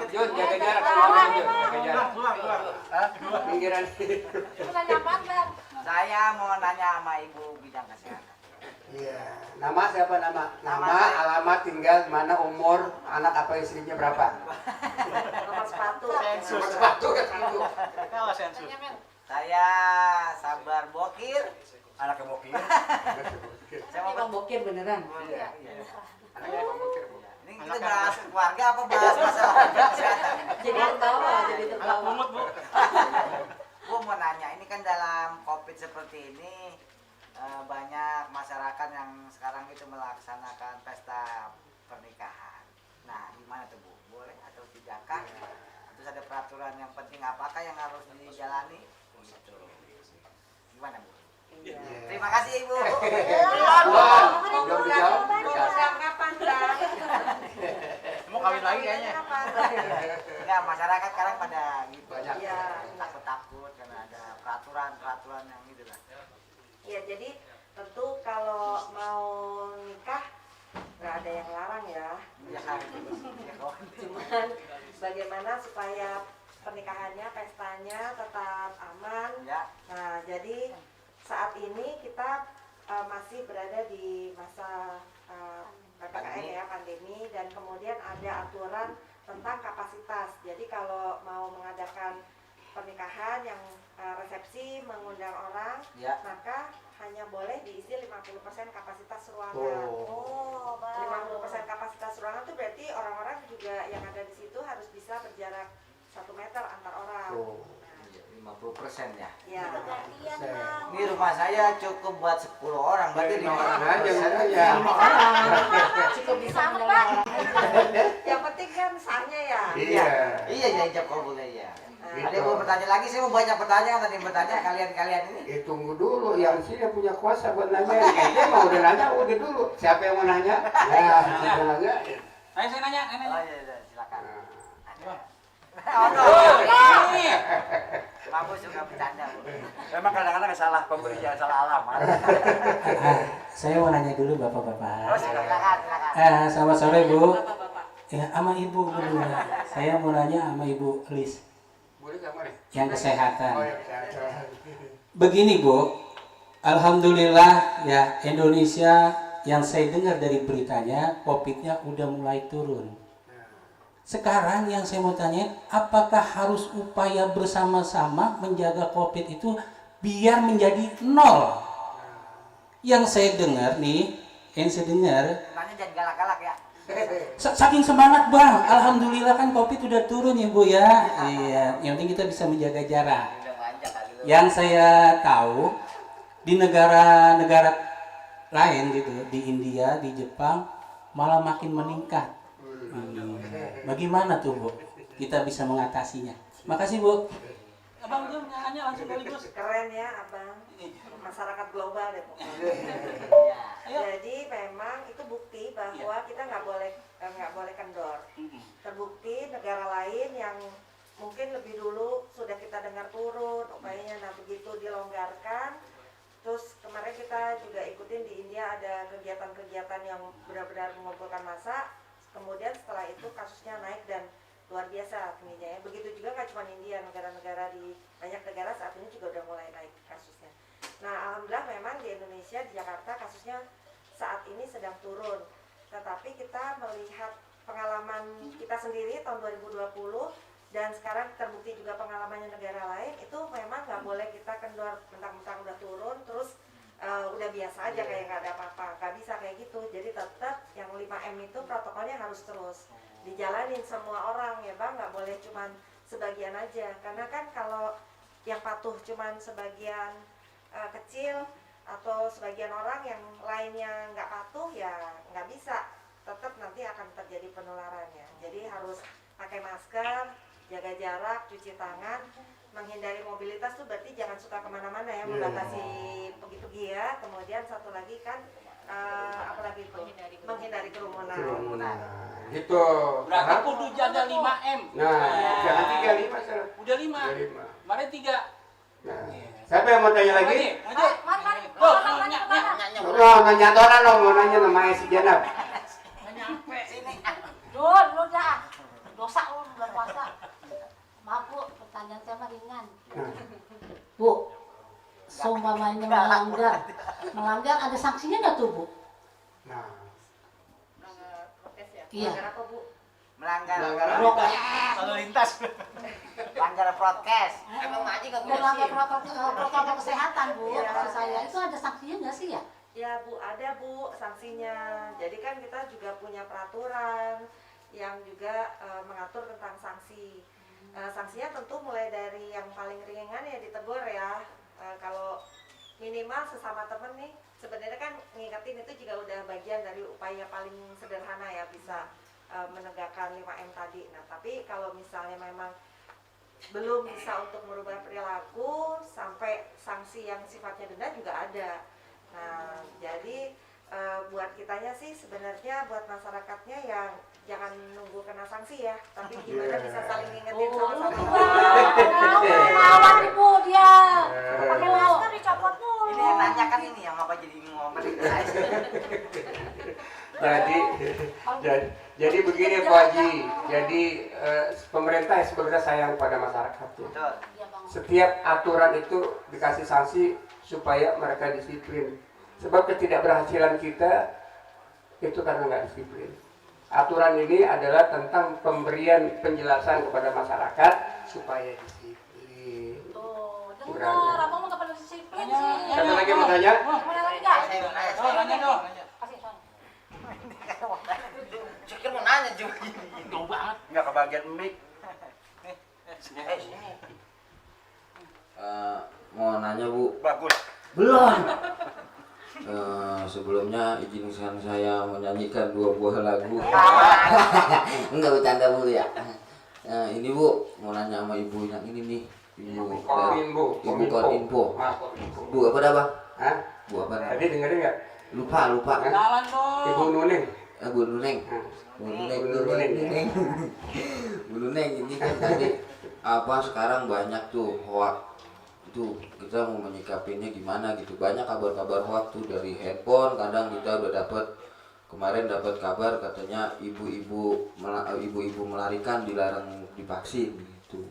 Jun, jaga jarak. Jaga jarak. Pinggiran. Saya mau nanya sama Ibu bidang kesehatan. Iya. Nama siapa nama? Nama, saya. alamat, tinggal, mana, umur, anak apa istrinya berapa? Nomor sepatu. Nomor sepatu kan itu. Kalau sensus. Saya Sabar Bokir. Anaknya Bokir. Saya mau Bang Bokir beneran. Iya. Anaknya Bang Bokir, Bu. Ini kita bahas keluarga apa bahas masalah kesehatan? Jadi tertawa, jadi tertawa. Bu. Gue mau nanya, ini kan dalam COVID seperti ini banyak masyarakat yang sekarang itu melaksanakan pesta pernikahan. Nah, gimana tuh Bu? Boleh atau tidakkah? Terus ada peraturan yang penting apakah yang harus dijalani? Gimana Bu? Terima kasih Ibu. Belum dijawab. Kapan, Bang? Mau kawin lagi kayaknya. Enggak, masyarakat sekarang pada gitu. Banyak. Iya. Takut-takut karena ada peraturan yang gitu lah. Ya, jadi tentu kalau mau nikah nggak ada yang larang ya. Ya, Cuman bagaimana supaya pernikahannya, pestanya tetap aman. Ya. Nah, jadi saat ini kita masih berada di masa PPKM ya, pandemi, dan kemudian ada aturan tentang kapasitas. Jadi kalau mau mengadakan pernikahan yang resepsi mengundang orang, Ya. maka hanya boleh diisi 50% kapasitas ruangan. Oh, 50% kapasitas ruangan itu berarti orang-orang juga yang ada di situ harus bisa berjarak 1 meter antar orang. 50% ya. Ya. Ini rumah saya cukup buat 10 orang, berarti 5 orang aja aja. ya. Cukup bisa menolong. Yang penting kan sahnya ya. Iya. Iya, ya ijab kabulnya ya. Gitu. Ada yang mau bertanya lagi, saya mau banyak pertanyaan tadi bertanya kalian ini. Tunggu dulu, yang sini punya kuasa buat nanya. Dia mau udah nanya, udah dulu. Siapa yang mau nanya? Ya, siapa yang nanya? Ayo saya nanya, Oh iya, silakan. Bapak suka bercanda. Memang kadang-kadang salah pemberi, jangan salah alamat. Saya mau nanya dulu bapak-bapak. Oh, silakan. Selamat sore Bu. Ya, sama Ibu berdua. Saya mau nanya sama Ibu Lis. Boleh sama nih? Yang kesehatan. Oh, yang kesehatan. Begini Bu, alhamdulillah ya Indonesia yang saya dengar dari beritanya COVID-nya udah mulai turun. Sekarang yang saya mau tanya, apakah harus upaya bersama-sama menjaga COVID itu biar menjadi 0? Yang saya dengar nih, Nanya jangan galak-galak ya. Saking semangat Bang, alhamdulillah kan COVID udah turun ya Bu ya. Iya, yang penting kita bisa menjaga jarak. Yang saya tahu di negara-negara lain gitu, di India, di Jepang malah makin meningkat. Bagaimana tuh Bu? Kita bisa mengatasinya. Makasih Bu. Abang tuh nanya langsung sekaligus. Keren ya Abang. Masyarakat global deh pokoknya. Jadi memang itu bukti bahwa kita nggak boleh kendor. Terbukti negara lain yang mungkin lebih dulu sudah kita dengar turun upayanya, nah begitu dilonggarkan. Terus kemarin kita juga ikutin di India ada kegiatan-kegiatan yang benar-benar mengumpulkan massa. Kemudian setelah itu kasusnya naik dan luar biasa tingginya ya. Begitu juga nggak cuma India, negara-negara di banyak negara saat ini juga udah mulai naik kasusnya. Nah, alhamdulillah memang di Indonesia, di Jakarta kasusnya saat ini sedang turun. Tetapi kita melihat pengalaman kita sendiri tahun 2020 dan sekarang terbukti juga pengalamannya negara lain, itu memang nggak boleh kita kendor mentang-mentang udah turun terus udah biasa aja kayak nggak ada apa-apa. Nggak bisa kayak gitu. Jadi tetap yang 5M itu protokolnya harus terus dijalanin semua orang ya Bang, nggak boleh cuman sebagian aja. Karena kan kalau yang patuh cuman sebagian kecil atau sebagian orang yang lainnya nggak patuh ya nggak bisa, tetap nanti akan terjadi penularannya. Jadi harus pakai masker, jaga jarak, cuci tangan, menghindari mobilitas tuh berarti jangan suka kemana-mana ya, membatasi pergi-pergi ya. Kemudian satu lagi kan apa lagi itu, menghindari kerumunan. Gitu. Berarti kudu jaga 5M. Nah, jangan 35 salah. Udah 5. Kemarin 3. Nah, siapa yang mau tanya lagi? Mari. Oh, nanya orang lo mau nanya namanya si Janab. Nyampe sini. Lu dah. Dosa lu bulan puasa. Maaf Bu, pertanyaan saya mah ringan. Bu, seumpamanya melanggar ada sanksinya nggak tuh Bu? Nah, Iya. Melanggar apa Bu? Melanggar Prokes lalu lintas. melanggar prokes. Emang Mak Haji nggak punya Melanggar SIM? protokol kesehatan Bu. Iya. Maksud saya itu ada sanksinya nggak sih ya? Ya Bu, ada Bu sanksinya. Jadi kan kita juga punya peraturan yang juga mengatur tentang sanksi. Sanksinya tentu mulai dari yang paling ringan ya ditegur ya. Kalau minimal sesama temen nih, sebenarnya kan ngingetin itu juga udah bagian dari upaya paling sederhana ya, bisa menegakkan 5M tadi. Nah tapi kalau misalnya memang belum bisa untuk merubah perilaku, sampai sanksi yang sifatnya denda juga ada. Nah, jadi buat kitanya sih sebenarnya, buat masyarakatnya yang jangan nunggu kena sanksi ya, tapi gimana bisa saling ngingetin sama sama. Lawan Ibu dia. Pakai masker dicopot mulu. Ini yang nanya kan ini yang apa jadi ngomong jadi begini Pak Haji. Jadi pemerintah sebenarnya sayang pada masyarakatnya. Setiap aturan itu dikasih sanksi supaya mereka disiplin. Sebab ketidakberhasilan kita itu karena nggak disiplin. Aturan ini adalah tentang pemberian penjelasan kepada masyarakat supaya disiplin. Dengar, abang mau nggak pada disiplin sih. Siapa lagi mau tanya? Mana lagi nggak? Nanya dong. Cikir mau nanya juga gini. Jauh banget. Nggak kebagian mic. Mau nanya Bu. Bagus. Belum. Sebelumnya izinkan saya menyanyikan 2 buah lagu. Enggak bercanda Bu ya. Ini Bu, mau nanya sama Ibu yang ini nih. Ibu Kominfo. Bu apa dah Bang? Hah? Bu apa? Tadi dengerin nggak? Lupa. Jalan dong. Ibu Nuning. Bu Nuneng. Bu Nuneng ini kan tadi apa sekarang banyak tuh hoax. Itu kita mau menyikapinya gimana gitu. Banyak kabar-kabar hoax tuh dari handphone. Kadang kita udah kemarin dapat kabar katanya ibu-ibu melarikan dilarang divaksin gitu.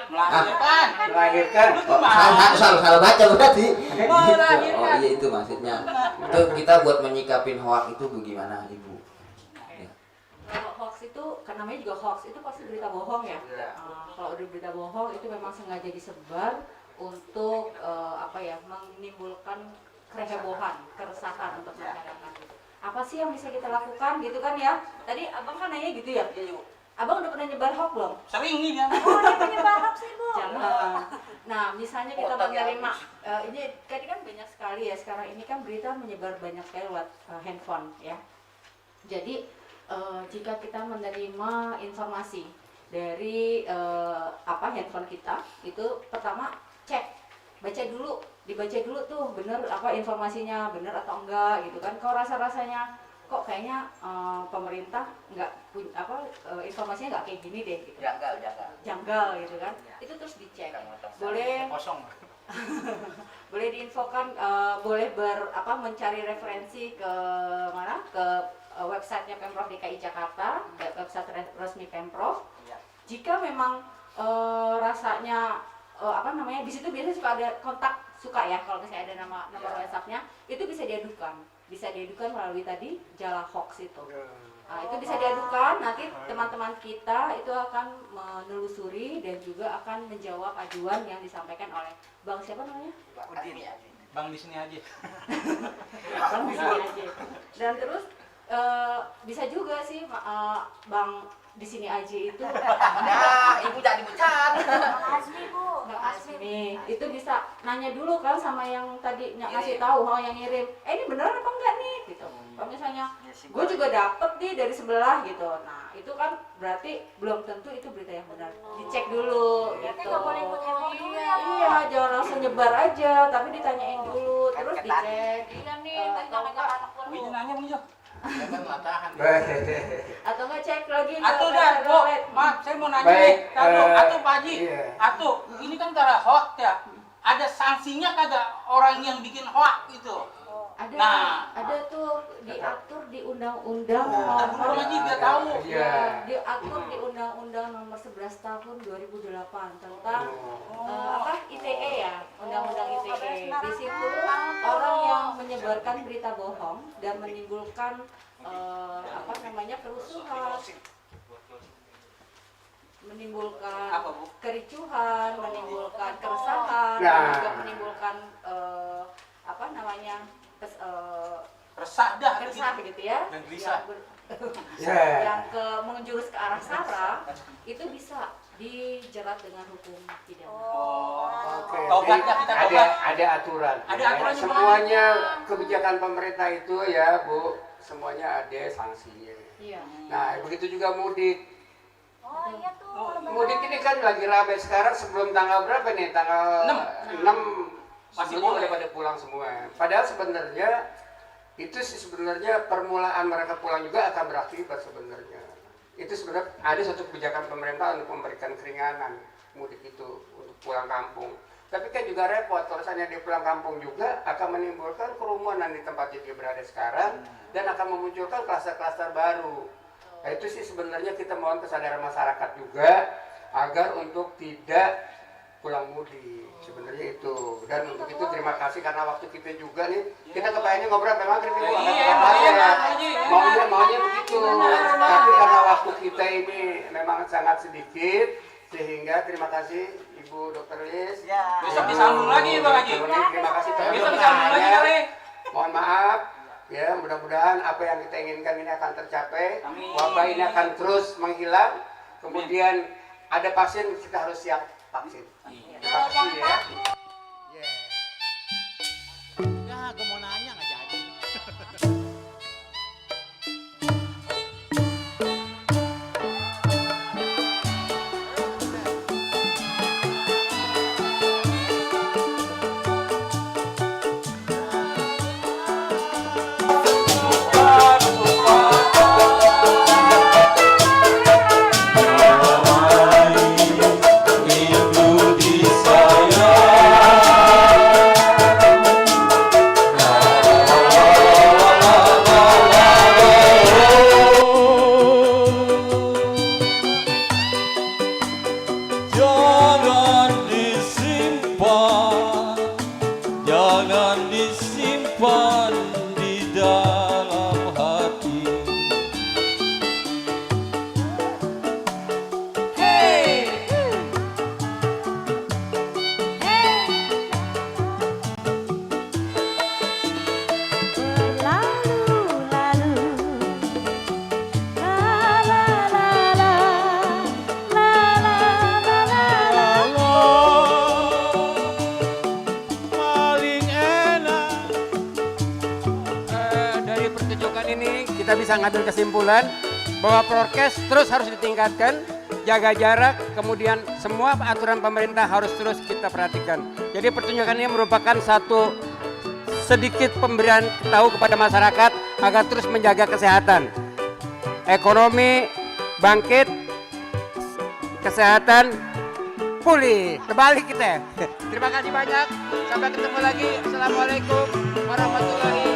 Melahirkan. Salah baca berarti. Melahirkan. Oh iya itu maksudnya. Itu kita buat menyikapin hoax itu bagaimana Ibu? Kalau hoax itu, kan namanya juga hoax, itu pasti berita bohong ya. Kalau udah berita bohong itu memang sengaja disebar untuk menimbulkan kehebohan, keresahan untuk masyarakat. Apa sih yang bisa kita lakukan gitu kan ya? Tadi abang kan nanya gitu ya. Abang udah pernah nyebar hoax belum? Sering nih dia. Oh, dia penyebar hoax sih Bu. Jangan. Nah, misalnya kita menerima ini kan banyak sekali ya sekarang ini kan berita menyebar banyak sekali lewat handphone ya. Jadi jika kita menerima informasi dari handphone kita, itu pertama dibaca dulu tuh bener apa informasinya, bener atau enggak gitu kan. Kalau rasanya kok kayaknya pemerintah nggak informasinya nggak kayak gini deh gitu. Janggal gitu kan. Itu terus dicek. Boleh boleh diinfokan, boleh mencari referensi ke mana, ke websitenya Pemprov DKI Jakarta, website resmi Pemprov. Jika memang rasanya di situ biasanya suka ada kontak kalau misalnya ada nomor WhatsApp-nya, itu bisa diadukan melalui tadi jala hoax itu. Nah, itu bisa diadukan, nanti teman-teman kita itu akan menelusuri dan juga akan menjawab aduan yang disampaikan oleh Bang siapa namanya? Bang di sini aja. Bang di sini aja. Dan terus bisa juga sih Bang di sini aja itu. Ya, Ibu jangan dipecat. Bang Azmi Bu. Bang Azmi itu bisa nanya dulu kan sama yang tadi ngasih tahu, yang ngirim. Ini beneran apa enggak nih gitu. Kalau misalnya gue juga dapet nih dari sebelah gitu. Nah, itu kan berarti belum tentu itu berita yang benar. Dicek dulu gitu. Nggak boleh ikut heboh dulu ya. Iya, jangan langsung nyebar aja, tapi ditanyain dulu, terus dicek. Iya nih, tadi nanya anak gue. Ini nanya Bang Jo. Atau nggak cek lagi Atuh dah, Bu. Maaf, saya mau nanya nih. Atuh Pak Haji. Atuh, ini kan karena hoax ya. ada sanksinya kagak orang yang bikin hoak itu? Ada, Nah. ada tuh diatur di undang-undang nomor juga tahu. diatur di undang-undang nomor 11 tahun 2008 tentang ITE ya, undang-undang ITE. Di situ orang yang menyebarkan berita bohong dan menimbulkan kerusuhan, menimbulkan kericuhan, menimbulkan keresahan, juga menimbulkan resah gitu ya, yang menjurus ke arah sara, itu bisa dijerat dengan hukum pidana. Ada aturan. Semuanya kebijakan pemerintah itu ya Bu, semuanya ada sanksinya. Nah begitu juga mudik. Mudik ini kan lagi ramai sekarang. Sebelum tanggal berapa nih? Tanggal 6 masih udah pada pulang semua. Padahal sebenarnya itu sebenarnya permulaan mereka pulang juga akan berakibat sebenarnya. Itu sebenarnya ada suatu kebijakan pemerintah untuk memberikan keringanan mudik itu untuk pulang kampung. Tapi kan juga repot kalau misalnya dia pulang kampung juga akan menimbulkan kerumunan di tempat dia berada sekarang dan akan memunculkan klaster-klaster baru. Nah itu sih sebenarnya kita mohon kesadaran masyarakat juga agar untuk tidak pulang mudik. Sebenarnya itu. Dan untuk itu terima kasih karena waktu kita juga nih, kita kepengennya ngobrol memang kita maunya begitu. Tapi karena waktu kita ini memang sangat sedikit, sehingga terima kasih Ibu Dr. Lis. Besok disambung lagi Bang Haji. Terima kasih Besok disambung lagi kali. Mohon maaf. Ya, mudah-mudahan apa yang kita inginkan ini akan tercapai. Wabah ini akan terus menghilang. Kemudian ada pasien, kita harus siap vaksin. Terima kasih ya. Ya, gue mau nanya nggak jadi. Jangan disimpan di dalam hati. Hey! Berlalu-lalu, la la la la, la la la la la. Paling enak. Dari pertunjukan ini kita bisa ngambil kesimpulan bahwa prokes terus harus ditingkatkan, jaga jarak, kemudian semua aturan pemerintah harus terus kita perhatikan. Jadi pertunjukan ini merupakan satu sedikit pemberian tahu kepada masyarakat agar terus menjaga kesehatan. Ekonomi bangkit, kesehatan pulih. Kembali kita. Terima kasih banyak. Sampai ketemu lagi. Assalamualaikum warahmatullahi wabarakatuh.